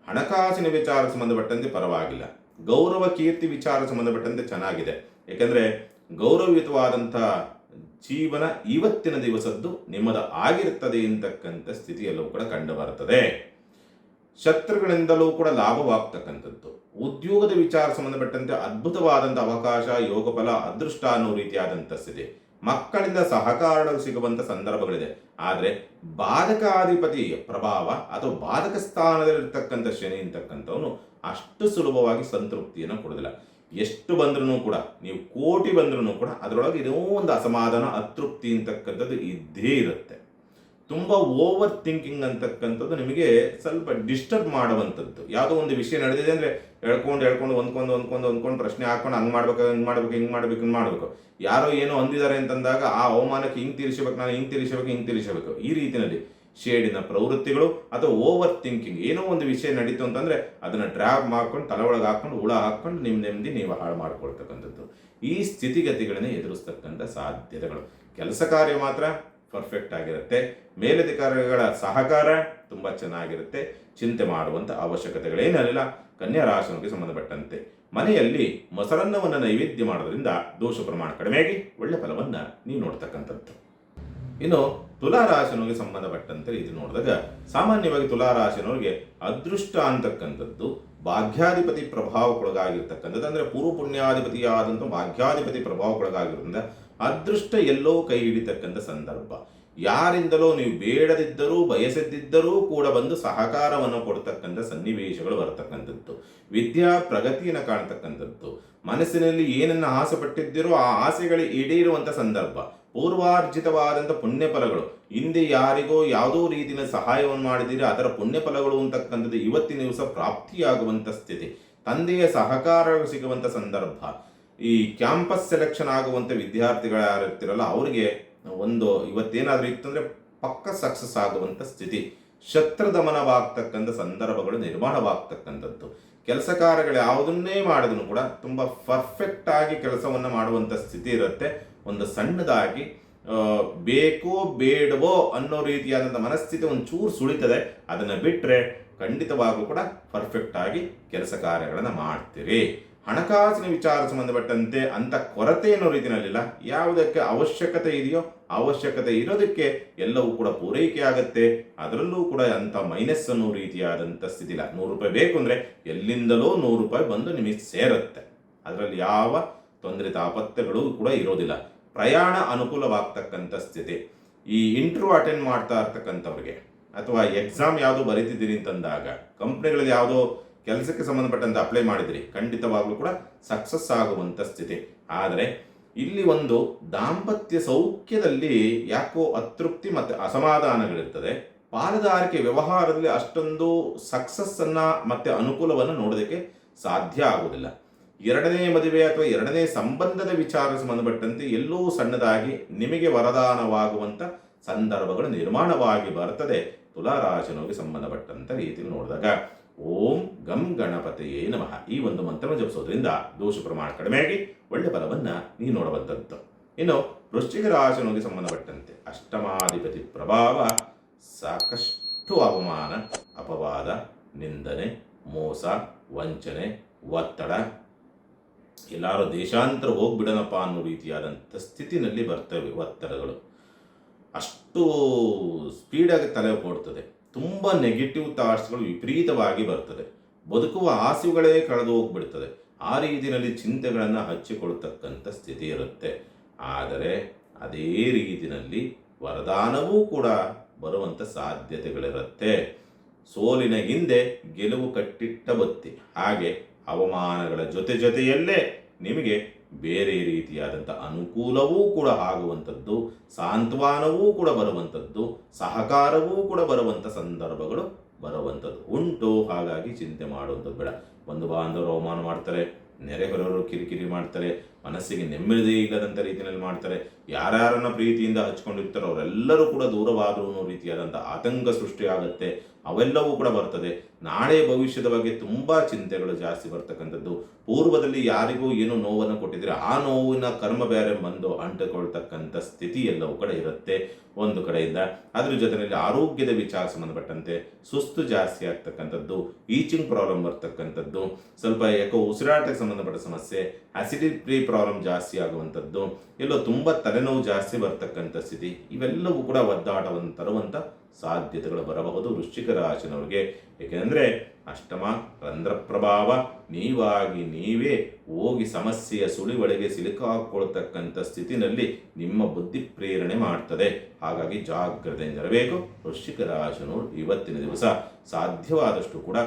Speaker 1: ಹಣಕಾಸಿನ ವಿಚಾರ ಸಂಬಂಧಪಟ್ಟಂತೆ ಪರವಾಗಿಲ್ಲ. ಗೌರವ ಕೀರ್ತಿ ವಿಚಾರ ಸಂಬಂಧಪಟ್ಟಂತೆ ಚೆನ್ನಾಗಿದೆ. ಯಾಕಂದರೆ ಗೌರವಯುತವಾದಂಥ ಜೀವನ ಇವತ್ತಿನ ದಿವಸದ್ದು ನಿಮ್ಮದ ಆಗಿರುತ್ತದೆ ಅಂತಕ್ಕಂಥ ಸ್ಥಿತಿಯಲ್ಲೂ ಕೂಡ ಕಂಡು ಬರುತ್ತದೆ. ಶತ್ರುಗಳಿಂದಲೂ ಕೂಡ ಲಾಭವಾಗ್ತಕ್ಕಂಥದ್ದು. ಉದ್ಯೋಗದ ವಿಚಾರ ಸಂಬಂಧಪಟ್ಟಂತೆ ಅದ್ಭುತವಾದಂಥ ಅವಕಾಶ, ಯೋಗಫಲ, ಅದೃಷ್ಟ ಅನ್ನೋ ರೀತಿಯಾದಂಥ ಸ್ಥಿತಿ. ಮಕ್ಕಳಿಂದ ಸಹಕಾರಗಳು ಸಿಗುವಂಥ ಸಂದರ್ಭಗಳಿದೆ. ಆದರೆ ಬಾಧಕಾಧಿಪತಿ ಪ್ರಭಾವ ಅಥವಾ ಬಾಧಕ ಸ್ಥಾನದಲ್ಲಿರ್ತಕ್ಕಂಥ ಶನಿ ಅಂತಕ್ಕಂಥವನು ಅಷ್ಟು ಸುಲಭವಾಗಿ ಸಂತೃಪ್ತಿಯನ್ನು ಕೊಡೋದಿಲ್ಲ. ಎಷ್ಟು ಬಂದ್ರೂ ಕೂಡ, ನೀವು ಕೋಟಿ ಬಂದ್ರೂ ಕೂಡ ಅದರೊಳಗೆ ಏನೋ ಒಂದು ಅಸಮಾಧಾನ, ಅತೃಪ್ತಿ ಅಂತಕ್ಕಂಥದ್ದು ಇದ್ದೇ ಇರುತ್ತೆ. ತುಂಬ ಓವರ್ ಥಿಂಕಿಂಗ್ ಅಂತಕ್ಕಂಥದ್ದು ನಿಮಗೆ ಸ್ವಲ್ಪ ಡಿಸ್ಟರ್ಬ್ ಮಾಡುವಂಥದ್ದು. ಯಾವುದೋ ಒಂದು ವಿಷಯ ನಡೆದಿದೆ ಅಂದರೆ ಹೇಳ್ಕೊಂಡು ಹೊಂದ್ಕೊಂಡು ಪ್ರಶ್ನೆ ಹಾಕೊಂಡು ಹಿಂಗೆ ಮಾಡಬೇಕು. ಯಾರೋ ಏನೋ ಅಂದಿದ್ದಾರೆ ಅಂತಂದಾಗ ಆ ಅವಮಾನಕ್ಕೆ ಹಿಂಗೆ ತೀರಿಸಬೇಕು. ಈ ರೀತಿಯಲ್ಲಿ ಶೇಡಿನ ಪ್ರವೃತ್ತಿಗಳು ಅಥವಾ ಓವರ್ ಥಿಂಕಿಂಗ್, ಏನೋ ಒಂದು ವಿಷಯ ನಡೀತು ಅಂತಂದರೆ ಅದನ್ನು ಡ್ರಾಪ್ ಮಾಡ್ಕೊಂಡು ತಲೆ ಒಳಗೆ ಹಾಕ್ಕೊಂಡು ಹುಳ ಹಾಕ್ಕೊಂಡು ನಿಮ್ಮ ನೆಮ್ಮದಿ ನೀವು ಹಾಳು ಮಾಡ್ಕೊಳ್ತಕ್ಕಂಥದ್ದು. ಈ ಸ್ಥಿತಿಗತಿಗಳನ್ನೇ ಎದುರಿಸ್ತಕ್ಕಂಥ ಸಾಧ್ಯತೆಗಳು. ಕೆಲಸ ಕಾರ್ಯ ಮಾತ್ರ ಪರ್ಫೆಕ್ಟ್ ಆಗಿರುತ್ತೆ. ಮೇಲಧಿಕಾರಿಗಳ ಸಹಕಾರ ತುಂಬ ಚೆನ್ನಾಗಿರುತ್ತೆ. ಚಿಂತೆ ಮಾಡುವಂಥ ಅವಶ್ಯಕತೆಗಳೇನಿಲ್ಲ. ಕನ್ಯಾ ರಾಶಿಗೆ ಸಂಬಂಧಪಟ್ಟಂತೆ ಮನೆಯಲ್ಲಿ ಮೊಸರನ್ನವನ್ನು ನೈವೇದ್ಯ ಮಾಡೋದ್ರಿಂದ ದೋಷ ಪ್ರಮಾಣ ಕಡಿಮೆಯಾಗಿ ಒಳ್ಳೆ ಫಲವನ್ನು ನೀವು ನೋಡ್ತಕ್ಕಂಥದ್ದು. ಇನ್ನು ತುಲಾರಾಶಿನವರಿಗೆ ಸಂಬಂಧಪಟ್ಟಂತೆ ಇದು ನೋಡಿದಾಗ ಸಾಮಾನ್ಯವಾಗಿ ತುಲಾರಾಶಿನವರಿಗೆ ಅದೃಷ್ಟ ಅಂತಕ್ಕಂಥದ್ದು ಭಾಗ್ಯಾಧಿಪತಿ ಪ್ರಭಾವಕ್ಕೊಳಗಾಗಿರ್ತಕ್ಕಂಥದ್ದು. ಅಂದರೆ ಪೂರ್ವ ಪುಣ್ಯಾಧಿಪತಿಯಾದಂಥ ಭಾಗ್ಯಾಧಿಪತಿ ಪ್ರಭಾವಕ್ಕೊಳಗಾಗಿರೋದ್ರಿಂದ ಅದೃಷ್ಟ ಎಲ್ಲೋ ಕೈ ಹಿಡಿತಕ್ಕಂಥ ಸಂದರ್ಭ. ಯಾರಿಂದಲೋ ನೀವು ಬೇಡದಿದ್ದರೂ ಬಯಸದಿದ್ದರೂ ಕೂಡ ಬಂದು ಸಹಕಾರವನ್ನು ಕೊಡ್ತಕ್ಕಂಥ ಸನ್ನಿವೇಶಗಳು ಬರತಕ್ಕಂಥದ್ದು. ವಿದ್ಯಾ ಪ್ರಗತಿಯನ್ನು ಕಾಣ್ತಕ್ಕಂಥದ್ದು. ಮನಸ್ಸಿನಲ್ಲಿ ಏನನ್ನು ಆಸೆ ಪಟ್ಟಿದ್ದೀರೋ ಆ ಆಸೆಗಳು ಈಡೇರುವಂಥ ಸಂದರ್ಭ. ಪೂರ್ವಾರ್ಜಿತವಾದಂಥ ಪುಣ್ಯಫಲಗಳು, ಹಿಂದೆ ಯಾರಿಗೋ ಯಾವುದೋ ರೀತಿಯ ಸಹಾಯವನ್ನು ಮಾಡಿದ್ದೀರಿ ಅದರ ಪುಣ್ಯಫಲಗಳು ಅಂತಕ್ಕಂಥದ್ದು ಇವತ್ತಿನ ದಿವಸ ಪ್ರಾಪ್ತಿಯಾಗುವಂಥ ಸ್ಥಿತಿ. ತಂದೆಯ ಸಹಕಾರ ಸಿಗುವಂಥ ಸಂದರ್ಭ. ಈ ಕ್ಯಾಂಪಸ್ ಸೆಲೆಕ್ಷನ್ ಆಗುವಂಥ ವಿದ್ಯಾರ್ಥಿಗಳು ಯಾರಿರ್ತಿರಲ್ಲ ಅವರಿಗೆ ಒಂದು ಇವತ್ತೇನಾದರೂ ಇತ್ತು ಅಂದರೆ ಪಕ್ಕ ಸಕ್ಸಸ್ ಆಗುವಂಥ ಸ್ಥಿತಿ. ಶತ್ರುದಮನವಾಗ್ತಕ್ಕಂಥ ಸಂದರ್ಭಗಳು ನಿರ್ಮಾಣವಾಗ್ತಕ್ಕಂಥದ್ದು. ಕೆಲಸ ಕಾರ್ಯಗಳು ಯಾವುದನ್ನೇ ಮಾಡಿದ್ರು ಕೂಡ ತುಂಬ ಪರ್ಫೆಕ್ಟ್ ಆಗಿ ಕೆಲಸವನ್ನು ಮಾಡುವಂಥ ಸ್ಥಿತಿ ಇರುತ್ತೆ. ಒಂದು ಸಣ್ಣದಾಗಿ ಬೇಕೋ ಬೇಡವೋ ಅನ್ನೋ ರೀತಿಯಾದಂಥ ಮನಸ್ಥಿತಿ ಒಂಚೂರು ಸುಳಿತದೆ. ಅದನ್ನು ಬಿಟ್ಟರೆ ಖಂಡಿತವಾಗೂ ಕೂಡ ಪರ್ಫೆಕ್ಟ್ ಆಗಿ ಕೆಲಸ ಕಾರ್ಯಗಳನ್ನು ಮಾಡ್ತೀರಿ. ಹಣಕಾಸಿನ ವಿಚಾರ ಸಂಬಂಧಪಟ್ಟಂತೆ ಅಂಥ ಕೊರತೆ ಅನ್ನೋ ರೀತಿಯಲ್ಲಿಲ್ಲ. ಯಾವುದಕ್ಕೆ ಅವಶ್ಯಕತೆ ಇದೆಯೋ ಅವಶ್ಯಕತೆ ಇರೋದಕ್ಕೆ ಎಲ್ಲವೂ ಕೂಡ ಪೂರೈಕೆ ಆಗುತ್ತೆ. ಅದರಲ್ಲೂ ಕೂಡ ಅಂಥ ಮೈನಸ್ ಅನ್ನೋ ರೀತಿಯಾದಂಥ ಸ್ಥಿತಿ ಇಲ್ಲ. 100 ರೂಪಾಯಿ ಬೇಕು ಅಂದರೆ ಎಲ್ಲಿಂದಲೋ 100 ರೂಪಾಯಿ ಬಂದು ನಿಮಗೆ ಸೇರುತ್ತೆ. ಅದರಲ್ಲಿ ಯಾವ ತೊಂದರೆ ತಾಪತ್ರೆಗಳು ಕೂಡ ಇರೋದಿಲ್ಲ. ಪ್ರಯಾಣ ಅನುಕೂಲವಾಗ್ತಕ್ಕಂಥ ಸ್ಥಿತಿ. ಈ ಇಂಟರ್ವ್ಯೂ ಅಟೆಂಡ್ ಮಾಡ್ತಾ ಇರ್ತಕ್ಕಂಥವ್ರಿಗೆ ಅಥವಾ ಎಕ್ಸಾಮ್ ಯಾವುದೋ ಬರೀತಿದ್ದೀರಿ ಅಂತಂದಾಗ ಕಂಪ್ನಿಗಳಲ್ಲಿ ಯಾವುದೋ ಕೆಲಸಕ್ಕೆ ಸಂಬಂಧಪಟ್ಟಂತೆ ಅಪ್ಲೈ ಮಾಡಿದಿರಿ, ಖಂಡಿತವಾಗ್ಲೂ ಕೂಡ ಸಕ್ಸಸ್ ಆಗುವಂಥ ಸ್ಥಿತಿ. ಆದರೆ ಇಲ್ಲಿ ಒಂದು ದಾಂಪತ್ಯ ಸೌಖ್ಯದಲ್ಲಿ ಯಾಕೋ ಅತೃಪ್ತಿ ಮತ್ತು ಅಸಮಾಧಾನಗಳಿರ್ತದೆ. ಪಾಲುದಾರಿಕೆ ವ್ಯವಹಾರದಲ್ಲಿ ಅಷ್ಟೊಂದು ಸಕ್ಸಸ್ಸನ್ನು ಮತ್ತು ಅನುಕೂಲವನ್ನು ನೋಡೋದಕ್ಕೆ ಸಾಧ್ಯ ಆಗುವುದಿಲ್ಲ. ಎರಡನೇ ಮದುವೆ ಅಥವಾ ಎರಡನೇ ಸಂಬಂಧದ ವಿಚಾರ ಸಂಬಂಧಪಟ್ಟಂತೆ ಎಲ್ಲೋ ಸಣ್ಣದಾಗಿ ನಿಮಗೆ ವರದಾನವಾಗುವಂಥ ಸಂದರ್ಭಗಳು ನಿರ್ಮಾಣವಾಗಿ ಬರ್ತದೆ. ತುಲಾರಾಶಿನವರಿಗೆ ಸಂಬಂಧಪಟ್ಟಂಥ ರೀತಿಯಲ್ಲಿ ನೋಡಿದಾಗ ಓಂ ಗಂ ಗಣಪತಿಯೇ ನಮಃ ಈ ಒಂದು ಮಂತ್ರವನ್ನು ಜಪಿಸೋದ್ರಿಂದ ದೋಷ ಪ್ರಮಾಣ ಕಡಿಮೆಯಾಗಿ ಒಳ್ಳೆ ಫಲವನ್ನು ನೀವು ನೋಡುವಂಥದ್ದು. ಇನ್ನು ವೃಶ್ಚಿಕ ರಾಶಿನವರಿಗೆ ಸಂಬಂಧಪಟ್ಟಂತೆ ಅಷ್ಟಮಾಧಿಪತಿ ಪ್ರಭಾವ ಸಾಕಷ್ಟು ಅವಮಾನ, ಅಪವಾದ, ನಿಂದನೆ, ಮೋಸ, ವಂಚನೆ, ಒತ್ತಡ, ಎಲ್ಲರೂ ದೇಶಾಂತರ ಹೋಗ್ಬಿಡೋಣಪ್ಪ ಅನ್ನೋ ರೀತಿಯಾದಂಥ ಸ್ಥಿತಿನಲ್ಲಿ ಬರ್ತವೆ. ಒತ್ತಡಗಳು ಅಷ್ಟು ಸ್ಪೀಡಾಗಿ ತಲೆ ಕೊಡ್ತದೆ. ತುಂಬ ನೆಗೆಟಿವ್ ಥಾಟ್ಸ್ಗಳು ವಿಪರೀತವಾಗಿ ಬರ್ತದೆ. ಬದುಕುವ ಆಸೆಗಳೇ ಕಳೆದು ಹೋಗ್ಬಿಡ್ತದೆ. ಆ ರೀತಿಯಲ್ಲಿ ಚಿಂತೆಗಳನ್ನು ಹಚ್ಚಿಕೊಳ್ತಕ್ಕಂಥ ಸ್ಥಿತಿ ಇರುತ್ತೆ. ಆದರೆ ಅದೇ ರೀತಿಯಲ್ಲಿ ವರದಾನವೂ ಕೂಡ ಬರುವಂಥ ಸಾಧ್ಯತೆಗಳಿರುತ್ತೆ. ಸೋಲಿನ ಹಿಂದೆ ಗೆಲುವು ಕಟ್ಟಿಟ್ಟ ಬತ್ತಿ. ಹಾಗೆ ಅವಮಾನಗಳ ಜೊತೆಯಲ್ಲೇ ನಿಮಗೆ ಬೇರೆ ರೀತಿಯಾದಂಥ ಅನುಕೂಲವೂ ಕೂಡ ಆಗುವಂಥದ್ದು, ಸಾಂತ್ವನವೂ ಕೂಡ ಬರುವಂಥದ್ದು, ಸಹಕಾರವೂ ಕೂಡ ಬರುವಂಥ ಸಂದರ್ಭಗಳು ಬರುವಂಥದ್ದು ಉಂಟು. ಹಾಗಾಗಿ ಚಿಂತೆ ಮಾಡುವಂಥದ್ದು ಬೇಡ. ಬಂಧು ಬಾಂಧವರು ಅವಮಾನ ಮಾಡ್ತಾರೆ, ನೆರೆಹೊರೆಯವರು ಕಿರಿಕಿರಿ ಮಾಡ್ತಾರೆ, ಮನಸ್ಸಿಗೆ ನೆಮ್ಮದಿ ಇಲ್ಲದಂಥ ರೀತಿಯಲ್ಲಿ ಮಾಡ್ತಾರೆ. ಯಾರ್ಯಾರನ್ನ ಪ್ರೀತಿಯಿಂದ ಹಚ್ಕೊಂಡಿರ್ತಾರೋ ಅವರೆಲ್ಲರೂ ಕೂಡ ದೂರವಾದರು ಅನ್ನೋ ರೀತಿಯಾದಂಥ ಆತಂಕ ಸೃಷ್ಟಿಯಾಗುತ್ತೆ. ಅವೆಲ್ಲವೂ ಕೂಡ ಬರ್ತದೆ. ನಾಳೆ ಭವಿಷ್ಯದ ಬಗ್ಗೆ ತುಂಬ ಚಿಂತೆಗಳು ಜಾಸ್ತಿ ಬರ್ತಕ್ಕಂಥದ್ದು. ಪೂರ್ವದಲ್ಲಿ ಯಾರಿಗೂ ಏನೋ ನೋವನ್ನು ಕೊಟ್ಟಿದ್ರೆ ಆ ನೋವಿನ ಕರ್ಮ ಬೇರೆ ಬಂದು ಅಂಟಿಕೊಳ್ತಕ್ಕಂಥ ಸ್ಥಿತಿ ಎಲ್ಲವೂ ಕಡೆ ಇರುತ್ತೆ ಒಂದು ಕಡೆಯಿಂದ. ಅದ್ರ ಜೊತೆಯಲ್ಲಿ ಆರೋಗ್ಯದ ವಿಚಾರ ಸಂಬಂಧಪಟ್ಟಂತೆ ಸುಸ್ತು ಜಾಸ್ತಿ ಆಗ್ತಕ್ಕಂಥದ್ದು, ಈಚಿಂಗ್ ಪ್ರಾಬ್ಲಮ್ ಬರ್ತಕ್ಕಂಥದ್ದು, ಸ್ವಲ್ಪ ಯಾಕೋ ಉಸಿರಾಟಕ್ಕೆ ಸಂಬಂಧಪಟ್ಟ ಸಮಸ್ಯೆ, ಆಸಿಡಿಟಿ ಪ್ರಾಬ್ಲಮ್ ಜಾಸ್ತಿ ಆಗುವಂಥದ್ದು, ಎಲ್ಲೋ ತುಂಬ ತಲೆನೋವು ಜಾಸ್ತಿ ಬರ್ತಕ್ಕಂಥ ಸ್ಥಿತಿ, ಇವೆಲ್ಲವೂ ಕೂಡ ಒದ್ದಾಟವನ್ನು ತರುವಂಥ ಸಾಧ್ಯತೆಗಳು ಬರಬಹುದು ವೃಶ್ಚಿಕ ರಾಶಿನವರಿಗೆ. ಏಕೆಂದರೆ ಅಷ್ಟಮ ರಂಧ್ರ ಪ್ರಭಾವ, ನೀವಾಗಿ ನೀವೇ ಹೋಗಿ ಸಮಸ್ಯೆಯ ಸುಳಿವೊಳಗೆ ಸಿಲುಕಾಕೊಳ್ತಕ್ಕಂಥ ಸ್ಥಿತಿನಲ್ಲಿ ನಿಮ್ಮ ಬುದ್ಧಿ ಪ್ರೇರಣೆ ಮಾಡ್ತದೆ. ಹಾಗಾಗಿ ಜಾಗ್ರತೆಯಿಂದಿರಬೇಕು ವೃಶ್ಚಿಕ ರಾಶಿನವರು. ಇವತ್ತಿನ ದಿವಸ ಸಾಧ್ಯವಾದಷ್ಟು ಕೂಡ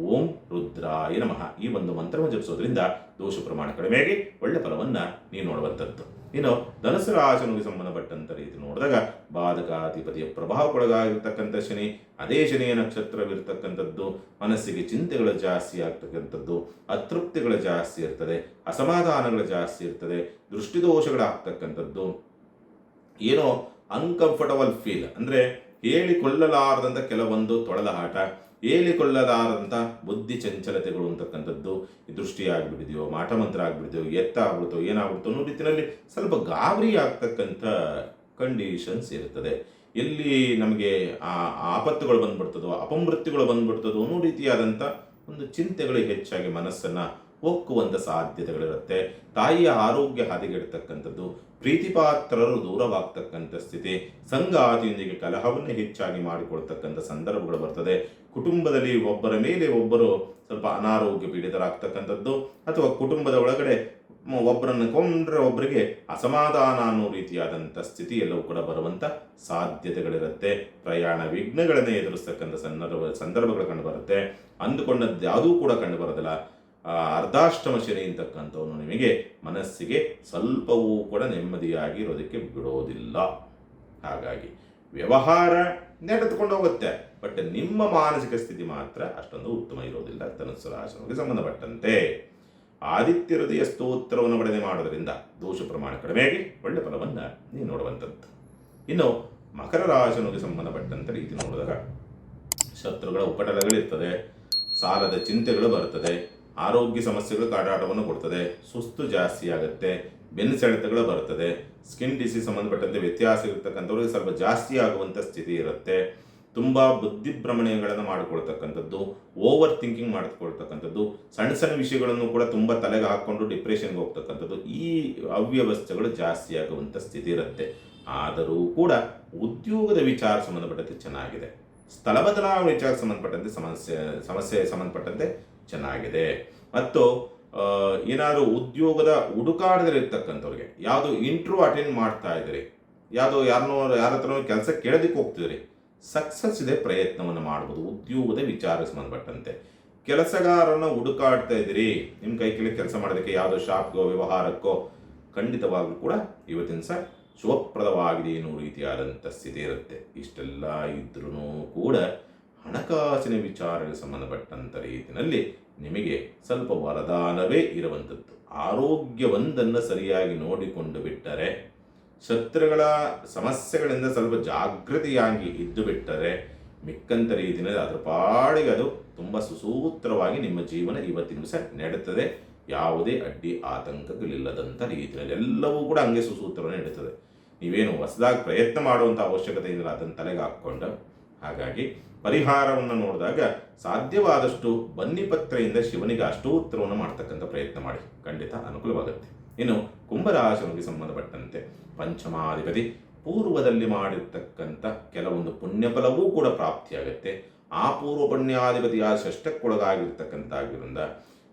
Speaker 1: ಓಂ ರುದ್ರಾಯ ನಮಃ ಈ ಒಂದು ಮಂತ್ರವನ್ನು ಜಪಿಸೋದ್ರಿಂದ ದೋಷ ಪ್ರಮಾಣ ಕಡಿಮೆಯಾಗಿ ಒಳ್ಳೆ ಫಲವನ್ನು ನೀವು ನೋಡುವಂಥದ್ದು. ಇನ್ನು ಧನುಸು ರಾಶಿಗೆ ಸಂಬಂಧಪಟ್ಟಂಥ ರೀತಿ ನೋಡಿದಾಗ ಬಾಧಕಾಧಿಪತಿಯ ಪ್ರಭಾವಕ್ಕೊಳಗಾಗಿರ್ತಕ್ಕಂಥ ಶನಿ, ಅದೇ ಶನಿಯ ನಕ್ಷತ್ರವಿರ್ತಕ್ಕಂಥದ್ದು, ಮನಸ್ಸಿಗೆ ಚಿಂತೆಗಳು ಜಾಸ್ತಿ ಆಗ್ತಕ್ಕಂಥದ್ದು, ಅತೃಪ್ತಿಗಳು ಜಾಸ್ತಿ ಇರ್ತದೆ, ಅಸಮಾಧಾನಗಳು ಜಾಸ್ತಿ ಇರ್ತದೆ, ದೃಷ್ಟಿದೋಷಗಳಾಗ್ತಕ್ಕಂಥದ್ದು, ಏನೋ ಅನ್ಕಂಫರ್ಟಬಲ್ ಫೀಲ್ ಅಂದರೆ ಹೇಳಿಕೊಳ್ಳಲಾರದಂಥ ಕೆಲವೊಂದು ತೊಳಲಾಟ, ಹೇಳಿಕೊಳ್ಳಲಾರದಂಥ ಬುದ್ಧಿ ಚಂಚಲತೆಗಳು ಅಂತಕ್ಕಂಥದ್ದು, ದೃಷ್ಟಿ ಆಗ್ಬಿಟ್ಟಿದೆಯೋ, ಮಾಟಮಂತ್ರ ಆಗ್ಬಿಟ್ಟಿದೆಯೋ, ಎತ್ತ ಆಗ್ಬಿಡ್ತೋ, ಏನಾಗ್ಬಿಡ್ತೋ ಅನ್ನೋ ರೀತಿಯಲ್ಲಿ ಸ್ವಲ್ಪ ಗಾಬರಿ ಆಗ್ತಕ್ಕಂಥ ಕಂಡೀಷನ್ಸ್ ಇರ್ತದೆ. ಎಲ್ಲಿ ನಮಗೆ ಆ ಆಪತ್ತುಗಳು ಬಂದ್ಬಿಡ್ತದೋ, ಅಪಮೃತ್ಯುಗಳು ಬಂದ್ಬಿಡ್ತದೋ ಅನ್ನೋ ರೀತಿಯಾದಂಥ ಒಂದು ಚಿಂತೆಗಳು ಹೆಚ್ಚಾಗಿ ಮನಸ್ಸನ್ನು ಒಕ್ಕುವಂಥ ಸಾಧ್ಯತೆಗಳಿರುತ್ತೆ. ತಾಯಿಯ ಆರೋಗ್ಯ ಹದಗೆಡ್ತಕ್ಕಂಥದ್ದು, ಪ್ರೀತಿಪಾತ್ರರು ದೂರವಾಗ್ತಕ್ಕಂಥ ಸ್ಥಿತಿ, ಸಂಗಾತಿಯೊಂದಿಗೆ ಕಲಹವನ್ನು ಹೆಚ್ಚಾಗಿ ಮಾಡಿಕೊಳ್ತಕ್ಕಂಥ ಸಂದರ್ಭಗಳು ಬರ್ತದೆ. ಕುಟುಂಬದಲ್ಲಿ ಒಬ್ಬರ ಮೇಲೆ ಒಬ್ಬರು ಸ್ವಲ್ಪ ಅನಾರೋಗ್ಯ ಪೀಡಿತರಾಗ್ತಕ್ಕಂಥದ್ದು, ಅಥವಾ ಕುಟುಂಬದ ಒಳಗಡೆ ಒಬ್ಬರನ್ನು ಕೊಂಡ್ರೆ ಒಬ್ಬರಿಗೆ ಅಸಮಾಧಾನ ಅನ್ನೋ ರೀತಿಯಾದಂಥ ಸ್ಥಿತಿ ಎಲ್ಲವೂ ಕೂಡ ಬರುವಂಥ ಸಾಧ್ಯತೆಗಳಿರುತ್ತೆ. ಪ್ರಯಾಣ ವಿಘ್ನಗಳನ್ನೇ ಎದುರಿಸ್ತಕ್ಕಂಥ ಸಂದರ್ಭಗಳು ಕಂಡುಬರುತ್ತೆ. ಅಂದುಕೊಂಡದ್ದು ಯಾವುದೂ ಕೂಡ ಕಂಡು ಬರೋದಿಲ್ಲ. ಅರ್ಧಾಷ್ಟಮ ಶನಿ ಅಂತಕ್ಕಂಥವನು ನಿಮಗೆ ಮನಸ್ಸಿಗೆ ಸ್ವಲ್ಪವೂ ಕೂಡ ನೆಮ್ಮದಿಯಾಗಿ ಇರೋದಕ್ಕೆ ಬಿಡೋದಿಲ್ಲ. ಹಾಗಾಗಿ ವ್ಯವಹಾರ ನಡೆದುಕೊಂಡು ಹೋಗುತ್ತೆ, ಬಟ್ ನಿಮ್ಮ ಮಾನಸಿಕ ಸ್ಥಿತಿ ಮಾತ್ರ ಅಷ್ಟೊಂದು ಉತ್ತಮ ಇರೋದಿಲ್ಲ. ಧನುಸ್ಸು ರಾಶಿಗೆ ಸಂಬಂಧಪಟ್ಟಂತೆ ಆದಿತ್ಯ ಹೃದಯ ಸ್ತೋತ್ರವನ್ನು ಪಡೆದೆ ಮಾಡೋದ್ರಿಂದ ದೋಷ ಪ್ರಮಾಣ ಕಡಿಮೆಯಾಗಿ ಒಳ್ಳೆ ಫಲವನ್ನು ನೀವು ನೋಡುವಂಥದ್ದು. ಇನ್ನು ಮಕರ ರಾಶಿಗೆ ಸಂಬಂಧಪಟ್ಟಂತೆ ರೀತಿ ನೋಡಿದಾಗ ಶತ್ರುಗಳ ಉಪಟಳಗಳಿರ್ತದೆ, ಸಾಲದ ಚಿಂತೆಗಳು ಬರ್ತದೆ, ಆರೋಗ್ಯ ಸಮಸ್ಯೆಗಳು ಕಾಟಾಟವನ್ನು ಕೊಡ್ತದೆ, ಸುಸ್ತು ಜಾಸ್ತಿ ಆಗುತ್ತೆ, ಬೆನ್ನು ಸೆಳೆತಗಳು ಬರ್ತದೆ, ಸ್ಕಿನ್ ಡಿಸೀಸ್ ಸಂಬಂಧಪಟ್ಟಂತೆ ವ್ಯತ್ಯಾಸ ಇರತಕ್ಕಂಥವ್ರಿಗೆ ಸ್ವಲ್ಪ ಜಾಸ್ತಿ ಆಗುವಂಥ ಸ್ಥಿತಿ ಇರುತ್ತೆ. ತುಂಬ ಬುದ್ಧಿಭ್ರಮಣೆಗಳನ್ನು ಮಾಡಿಕೊಳ್ತಕ್ಕಂಥದ್ದು, ಓವರ್ ಥಿಂಕಿಂಗ್ ಮಾಡಿಕೊಳ್ತಕ್ಕಂಥದ್ದು, ಸಣ್ಣ ಸಣ್ಣ ವಿಷಯಗಳನ್ನು ಕೂಡ ತುಂಬ ತಲೆಗೆ ಹಾಕ್ಕೊಂಡು ಡಿಪ್ರೆಷನ್ಗೆ ಹೋಗ್ತಕ್ಕಂಥದ್ದು, ಈ ಅವ್ಯವಸ್ಥೆಗಳು ಜಾಸ್ತಿ ಆಗುವಂಥ ಸ್ಥಿತಿ ಇರುತ್ತೆ. ಆದರೂ ಕೂಡ ಉದ್ಯೋಗದ ವಿಚಾರ ಸಂಬಂಧಪಟ್ಟಂತೆ ಚೆನ್ನಾಗಿದೆ, ಸ್ಥಳ ಬದಲಾವಣೆ ವಿಚಾರ ಸಂಬಂಧಪಟ್ಟಂತೆ ಸಮಸ್ಯೆ ಸಂಬಂಧಪಟ್ಟಂತೆ ಚೆನ್ನಾಗಿದೆ. ಮತ್ತು ಏನಾದರೂ ಉದ್ಯೋಗದ ಹುಡುಕಾಡದಲ್ಲಿರ್ತಕ್ಕಂಥವ್ರಿಗೆ, ಯಾವುದೋ ಇಂಟ್ರ್ಯೂ ಅಟೆಂಡ್ ಮಾಡ್ತಾ ಇದ್ದೀರಿ, ಯಾರ ಹತ್ರ ಕೆಲಸ ಕೇಳೋದಕ್ಕೆ ಹೋಗ್ತಿದ್ರಿ, ಸಕ್ಸಸ್ ಇದೆ, ಪ್ರಯತ್ನವನ್ನು ಮಾಡ್ಬೋದು. ಉದ್ಯೋಗದ ವಿಚಾರ ಸಂಬಂಧಪಟ್ಟಂತೆ ಕೆಲಸಗಾರನ ಹುಡುಕಾಡ್ತಾ ಇದ್ದೀರಿ, ನಿಮ್ಮ ಕೈ ಕೆಳಗೆ ಕೆಲಸ ಮಾಡೋದಕ್ಕೆ ಯಾವುದೋ ಶಾಪ್ಗೋ ವ್ಯವಹಾರಕ್ಕೋ ಖಂಡಿತವಾಗ್ಲೂ ಕೂಡ ಇವತ್ತಿನ ಸಹ ಶುಭಪ್ರದವಾಗಿದೆ ಎನ್ನುವ ರೀತಿಯಾದಂಥ ಸ್ಥಿತಿ ಇರುತ್ತೆ. ಇಷ್ಟೆಲ್ಲ ಇದ್ರೂ ಕೂಡ ಹಣಕಾಸಿನ ವಿಚಾರಕ್ಕೆ ಸಂಬಂಧಪಟ್ಟಂಥ ರೀತಿಯಲ್ಲಿ ನಿಮಗೆ ಸ್ವಲ್ಪ ವರದಾನವೇ ಇರುವಂಥದ್ದು. ಆರೋಗ್ಯವೊಂದನ್ನು ಸರಿಯಾಗಿ ನೋಡಿಕೊಂಡು ಬಿಟ್ಟರೆ, ಶತ್ರುಗಳ ಸಮಸ್ಯೆಗಳಿಂದ ಸ್ವಲ್ಪ ಜಾಗೃತಿಯಾಗಿ ಇದ್ದು ಬಿಟ್ಟರೆ, ಮಿಕ್ಕಂಥ ರೀತಿಯಲ್ಲಿ ಅದರ ಪಾಡಿಗೆ ಅದು ತುಂಬ ಸುಸೂತ್ರವಾಗಿ ನಿಮ್ಮ ಜೀವನ ಇವತ್ತಿನ ದಿವಸ ನಡೆಯುತ್ತದೆ. ಯಾವುದೇ ಅಡ್ಡಿ ಆತಂಕಗಳಿಲ್ಲದಂಥ ರೀತಿಯಲ್ಲಿ ಎಲ್ಲವೂ ಕೂಡ ಹಂಗೆ ಸುಸೂತ್ರವನ್ನು ನಡೀತದೆ. ನೀವೇನು ಹೊಸದಾಗಿ ಪ್ರಯತ್ನ ಮಾಡುವಂಥ ಅವಶ್ಯಕತೆ ಇಲ್ಲ ಅದನ್ನು ತಲೆಗೆ ಹಾಕ್ಕೊಂಡು. ಹಾಗಾಗಿ ಪರಿಹಾರವನ್ನು ನೋಡಿದಾಗ ಸಾಧ್ಯವಾದಷ್ಟು ಬನ್ನಿಪತ್ರೆಯಿಂದ ಶಿವನಿಗೆ ಅಷ್ಟೋತ್ತರವನ್ನು ಮಾಡ್ತಕ್ಕಂಥ ಪ್ರಯತ್ನ ಮಾಡಿ, ಖಂಡಿತ ಅನುಕೂಲವಾಗುತ್ತೆ. ಇನ್ನು ಕುಂಭರಾಶಿಗೆ ಸಂಬಂಧಪಟ್ಟಂತೆ ಪಂಚಮಾಧಿಪತಿ ಪೂರ್ವದಲ್ಲಿ ಮಾಡಿರ್ತಕ್ಕಂಥ ಕೆಲವೊಂದು ಪುಣ್ಯಫಲವೂ ಕೂಡ ಪ್ರಾಪ್ತಿಯಾಗುತ್ತೆ. ಆ ಪೂರ್ವ ಪುಣ್ಯಾಧಿಪತಿಯ ಷಷ್ಟಕ್ಕೊಳಗಾಗಿರ್ತಕ್ಕಂಥಾಗಿರಿಂದ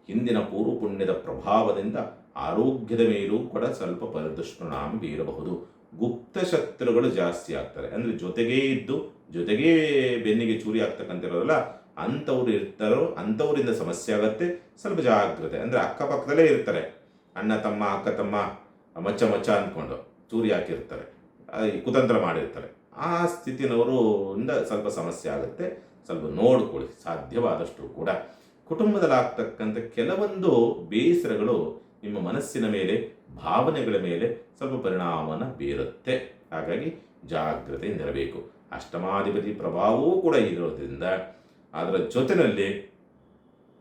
Speaker 1: ಹಿಂದಿನ ಪೂರ್ವ ಪುಣ್ಯದ ಪ್ರಭಾವದಿಂದ ಆರೋಗ್ಯದ ಮೇಲೂ ಕೂಡ ಸ್ವಲ್ಪ ಪರಿದುಷ್ಪರಿಣಾಮ ಬೀರಬಹುದು. ಗುಪ್ತ ಶತ್ರುಗಳು ಜಾಸ್ತಿ ಆಗ್ತಾರೆ, ಅಂದರೆ ಜೊತೆಗೇ ಇದ್ದು ಜೊತೆಗೇ ಬೆನ್ನಿಗೆ ಚೂರಿ ಆಗ್ತಕ್ಕಂತಿರೋದಲ್ಲ, ಅಂಥವ್ರು ಇರ್ತಾರೋ ಅಂಥವರಿಂದ ಸಮಸ್ಯೆ ಆಗುತ್ತೆ. ಸ್ವಲ್ಪ ಜಾಗ್ರತೆ, ಅಂದರೆ ಅಕ್ಕಪಕ್ಕದಲ್ಲೇ ಇರ್ತಾರೆ, ಅಣ್ಣ ತಮ್ಮ ಅಕ್ಕ ತಮ್ಮ ಮಚ್ಚ ಮಚ್ಚ ಅಂದ್ಕೊಂಡು ಚೂರಿ ಹಾಕಿರ್ತಾರೆ, ಕುತಂತ್ರ ಮಾಡಿರ್ತಾರೆ. ಆ ಸ್ಥಿತಿನವರು ಇಂದ ಸ್ವಲ್ಪ ಸಮಸ್ಯೆ ಆಗುತ್ತೆ, ಸ್ವಲ್ಪ ನೋಡ್ಕೊಳ್ಳಿ ಸಾಧ್ಯವಾದಷ್ಟು ಕೂಡ. ಕುಟುಂಬದಲ್ಲಾಗ್ತಕ್ಕಂಥ ಕೆಲವೊಂದು ಬೇಸರಗಳು ನಿಮ್ಮ ಮನಸ್ಸಿನ ಮೇಲೆ, ಭಾವನೆಗಳ ಮೇಲೆ ಸ್ವಲ್ಪ ಪರಿಣಾಮವನ್ನು ಬೀರುತ್ತೆ. ಹಾಗಾಗಿ ಜಾಗ್ರತೆಯಿಂದಿರಬೇಕು. ಅಷ್ಟಮಾಧಿಪತಿ ಪ್ರಭಾವವೂ ಕೂಡ ಇರೋದ್ರಿಂದ ಅದರ ಜೊತೆಯಲ್ಲಿ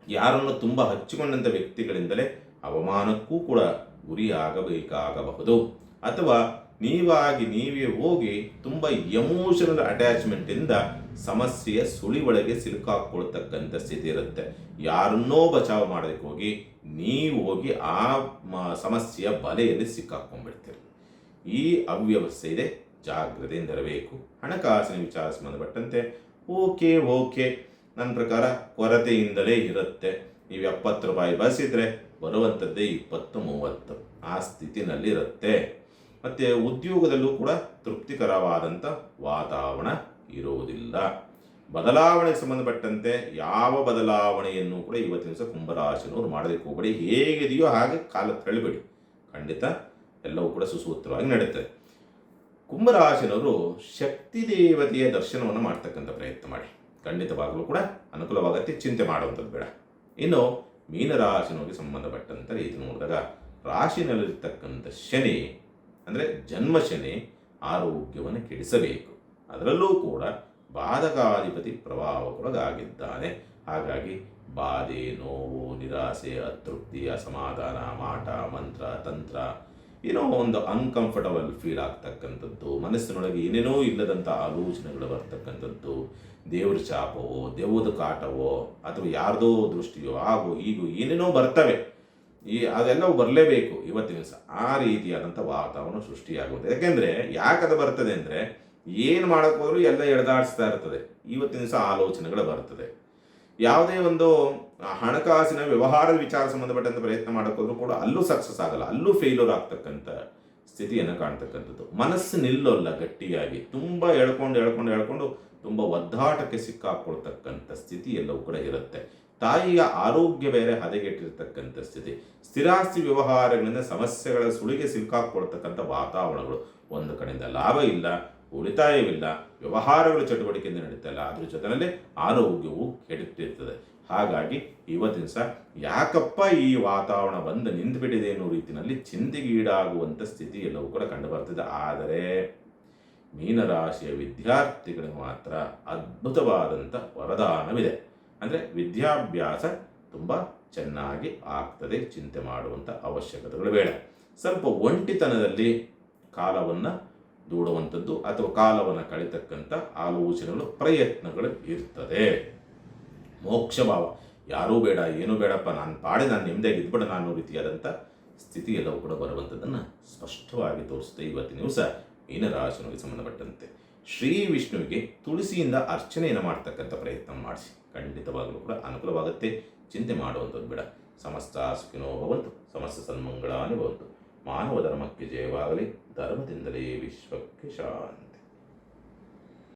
Speaker 1: ಯಾರನ್ನು ತುಂಬ ಹಚ್ಚಿಕೊಂಡಂಥ ವ್ಯಕ್ತಿಗಳಿಂದಲೇ ಅವಮಾನಕ್ಕೂ ಕೂಡ ಗುರಿಯಾಗಬೇಕಾಗಬಹುದು. ಅಥವಾ ನೀವೇ ಹೋಗಿ ತುಂಬ ಎಮೋಷನಲ್ ಅಟ್ಯಾಚ್ಮೆಂಟಿಂದ ಸಮಸ್ಯೆಯ ಸುಳಿ ಒಳಗೆ ಸಿಲುಕಾಕೊಳ್ತಕ್ಕಂಥ ಸ್ಥಿತಿ ಇರುತ್ತೆ. ಯಾರನ್ನೋ ಬಚಾವ್ ಮಾಡೋದಕ್ಕೆ ಹೋಗಿ ನೀವು ಹೋಗಿ ಆ ಸಮಸ್ಯೆಯ ಬಲೆಯಲ್ಲಿ ಸಿಕ್ಕಾಕೊಂಡ್ಬಿಡ್ತೀರಿ. ಈ ಅವ್ಯವಸ್ಥೆ ಇದೆ, ಜಾಗ್ರತೆಯಿಂದಿರಬೇಕು. ಹಣಕಾಸಿನ ವಿಚಾರ ಸಂಬಂಧಪಟ್ಟಂತೆ ಓಕೆ ನನ್ನ ಪ್ರಕಾರ ಕೊರತೆಯಿಂದಲೇ ಇರುತ್ತೆ. ನೀವು 70 ರೂಪಾಯಿ ಬಸಿದ್ರೆ ಬರುವಂಥದ್ದೇ 20-30 ಆ ಸ್ಥಿತಿನಲ್ಲಿರುತ್ತೆ. ಮತ್ತು ಉದ್ಯೋಗದಲ್ಲೂ ಕೂಡ ತೃಪ್ತಿಕರವಾದಂಥ ವಾತಾವರಣ ಇರುವುದಿಲ್ಲ. ಬದಲಾವಣೆಗೆ ಸಂಬಂಧಪಟ್ಟಂತೆ ಯಾವ ಬದಲಾವಣೆಯನ್ನು ಕೂಡ ಇವತ್ತಿನ ದಿವಸ ಕುಂಭರಾಶಿನವರು ಮಾಡೋದಕ್ಕೆ ಹೋಗಬೇಡಿ. ಹೇಗಿದೆಯೋ ಹಾಗೆ ಕಾಲ ತಳ್ಳಿಬೇಡಿ. ಖಂಡಿತ ಎಲ್ಲವೂ ಕೂಡ ಸುಸೂತ್ರವಾಗಿ ನಡೆಯುತ್ತೆ. ಕುಂಭರಾಶಿನವರು ಶಕ್ತಿ ದೇವತೆಯ ದರ್ಶನವನ್ನು ಮಾಡ್ತಕ್ಕಂಥ ಪ್ರಯತ್ನ ಮಾಡಿ. ಖಂಡಿತವಾಗಲೂ ಕೂಡ ಅನುಕೂಲವಾಗತ್ತೆ, ಚಿಂತೆ ಮಾಡುವಂಥದ್ದು ಬೇಡ. ಇನ್ನು ಮೀನರಾಶಿನವರಿಗೆ ಸಂಬಂಧಪಟ್ಟಂಥ ರೀತಿ ನೋಡಿದಾಗ ರಾಶಿನಲ್ಲಿರ್ತಕ್ಕಂಥ ಶನಿ ಅಂದರೆ ಜನ್ಮ ಶನಿ ಆರೋಗ್ಯವನ್ನು ಕೆಡಿಸಬೇಕು. ಅದರಲ್ಲೂ ಕೂಡ ಬಾಧಕಾಧಿಪತಿ ಪ್ರಭಾವಕ್ಕೊಳಗಾಗಿದ್ದಾನೆ. ಹಾಗಾಗಿ ಬಾಧೆ, ನೋವು, ನಿರಾಸೆ, ಅತೃಪ್ತಿ, ಅಸಮಾಧಾನ, ಮಾಟ, ಮಂತ್ರ, ತಂತ್ರ, ಏನೋ ಒಂದು ಅನ್ಕಂಫರ್ಟಬಲ್ ಫೀಲ್ ಆಗ್ತಕ್ಕಂಥದ್ದು, ಮನಸ್ಸಿನೊಳಗೆ ಏನೇನೋ ಇಲ್ಲದಂಥ ಆಲೋಚನೆಗಳು ಬರ್ತಕ್ಕಂಥದ್ದು, ದೇವ್ರ ಶಾಪವೋ, ದೆವ್ವದ ಕಾಟವೋ, ಅಥವಾ ಯಾರ್ದೋ ದೃಷ್ಟಿಯೋ ಆಗೋ ಹೀಗೋ ಏನೇನೋ ಬರ್ತವೆ. ಅದೆಲ್ಲವೂ ಬರಲೇಬೇಕು ಇವತ್ತಿನ ದಿವಸ. ಆ ರೀತಿಯಾದಂಥ ವಾತಾವರಣ ಸೃಷ್ಟಿಯಾಗುತ್ತೆ. ಯಾಕೆಂದರೆ ಯಾಕದು ಬರ್ತದೆ ಅಂದರೆ ಏನು ಮಾಡೋಕ್ಕೋದ್ರೂ ಎಲ್ಲ ಎಳೆದಾಡಿಸ್ತಾ ಇರ್ತದೆ. ಇವತ್ತಿನ ದಿವಸ ಆಲೋಚನೆಗಳು ಬರ್ತದೆ. ಯಾವುದೇ ಒಂದು ಹಣಕಾಸಿನ ವ್ಯವಹಾರದ ವಿಚಾರ ಸಂಬಂಧಪಟ್ಟಂಥ ಪ್ರಯತ್ನ ಮಾಡೋಕ್ಕೋದ್ರೂ ಕೂಡ ಅಲ್ಲೂ ಸಕ್ಸಸ್ ಆಗಲ್ಲ, ಅಲ್ಲೂ ಫೇಲ್ಯೂರ್ ಆಗ್ತಕ್ಕಂಥ ಸ್ಥಿತಿಯನ್ನು ಕಾಣ್ತಕ್ಕಂಥದ್ದು. ಮನಸ್ಸು ನಿಲ್ಲೋಲ್ಲ ಗಟ್ಟಿಯಾಗಿ, ತುಂಬ ಎಳ್ಕೊಂಡು ತುಂಬ ಒದ್ದಾಟಕ್ಕೆ ಸಿಕ್ಕಾಕೊಳ್ತಕ್ಕಂಥ ಸ್ಥಿತಿ ಎಲ್ಲವೂ ಕೂಡ ಇರುತ್ತೆ. ತಾಯಿಯ ಆರೋಗ್ಯ ಬೇರೆ ಹದಗೆಟ್ಟಿರ್ತಕ್ಕಂಥ ಸ್ಥಿತಿ, ಸ್ಥಿರಾಸ್ತಿ ವ್ಯವಹಾರಗಳಿಂದ ಸಮಸ್ಯೆಗಳ ಸುಳಿಗೆ ಸಿಕ್ಕಾಕೊಳ್ತಕ್ಕಂಥ ವಾತಾವರಣಗಳು. ಒಂದು ಕಡೆಯಿಂದ ಲಾಭ ಇಲ್ಲ, ಉಳಿತಾಯವಿಲ್ಲ, ವ್ಯವಹಾರಗಳು ಚಟುವಟಿಕೆಯಿಂದ ನಡೀತಾ ಇಲ್ಲ, ಅದ್ರ ಜೊತೆಯಲ್ಲಿ ಆರೋಗ್ಯವು ಕೆಡುತ್ತಿರ್ತದೆ. ಹಾಗಾಗಿ ಇವತ್ತಿನ ದಿವಸ ಯಾಕಪ್ಪ ಈ ವಾತಾವರಣ ಬಂದು ನಿಂತುಬಿಟ್ಟಿದೆ ಅನ್ನೋ ರೀತಿಯಲ್ಲಿ ಚಿಂತೆಗೀಡಾಗುವಂಥ ಸ್ಥಿತಿ ಎಲ್ಲವೂ ಕೂಡ ಕಂಡುಬರ್ತದೆ. ಆದರೆ ಮೀನರಾಶಿಯ ವಿದ್ಯಾರ್ಥಿಗಳಿಗೆ ಮಾತ್ರ ಅದ್ಭುತವಾದಂಥ ವರದಾನವಿದೆ. ಅಂದರೆ ವಿದ್ಯಾಭ್ಯಾಸ ತುಂಬ ಚೆನ್ನಾಗಿ ಆಗ್ತದೆ, ಚಿಂತೆ ಮಾಡುವಂಥ ಅವಶ್ಯಕತೆಗಳು ಬೇಡ. ಸ್ವಲ್ಪ ಒಂಟಿತನದಲ್ಲಿ ಕಾಲವನ್ನು ದೂಡುವಂಥದ್ದು ಅಥವಾ ಕಾಲವನ್ನು ಕಳೀತಕ್ಕಂಥ ಆಲೋಚನೆಗಳು, ಪ್ರಯತ್ನಗಳು ಇರ್ತದೆ. ಮೋಕ್ಷ ಭಾವ, ಯಾರೂ ಬೇಡ, ಏನೂ ಬೇಡಪ್ಪ, ನಾನು ನೆಮ್ಮದಿಯಾಗಿ ಇದ್ಬಿಡ ಅನ್ನೋ ರೀತಿಯಾದಂಥ ಸ್ಥಿತಿ ಎಲ್ಲವೂ ಕೂಡ ಬರುವಂಥದ್ದನ್ನು ಸ್ಪಷ್ಟವಾಗಿ ತೋರಿಸುತ್ತೆ ಇವತ್ತಿನ ದಿವಸ ಮೀನರಾಶಿಗೆ ಸಂಬಂಧಪಟ್ಟಂತೆ. ಶ್ರೀ ವಿಷ್ಣುವಿಗೆ ತುಳಸಿಯಿಂದ ಅರ್ಚನೆಯನ್ನು ಮಾಡ್ತಕ್ಕಂಥ ಪ್ರಯತ್ನ ಮಾಡಿಸಿ. ಖಂಡಿತವಾಗಲೂ ಕೂಡ ಅನುಕೂಲವಾಗುತ್ತೆ, ಚಿಂತೆ ಮಾಡುವಂಥದ್ದು ಬೇಡ. ಸಮಸ್ತ ಸುಖಿನೋ ಭವಂತು, ಸಮಸ್ತ ಸನ್ಮಂಗಳಾನಿ ಭವಂತು. ಮಾನವ ಧರ್ಮಕ್ಕೆ ಜಯವಾಗಲಿ, ಧರ್ಮದಿಂದಲೇ ವಿಶ್ವಕ್ಕೆ ಶಾಂತಿ.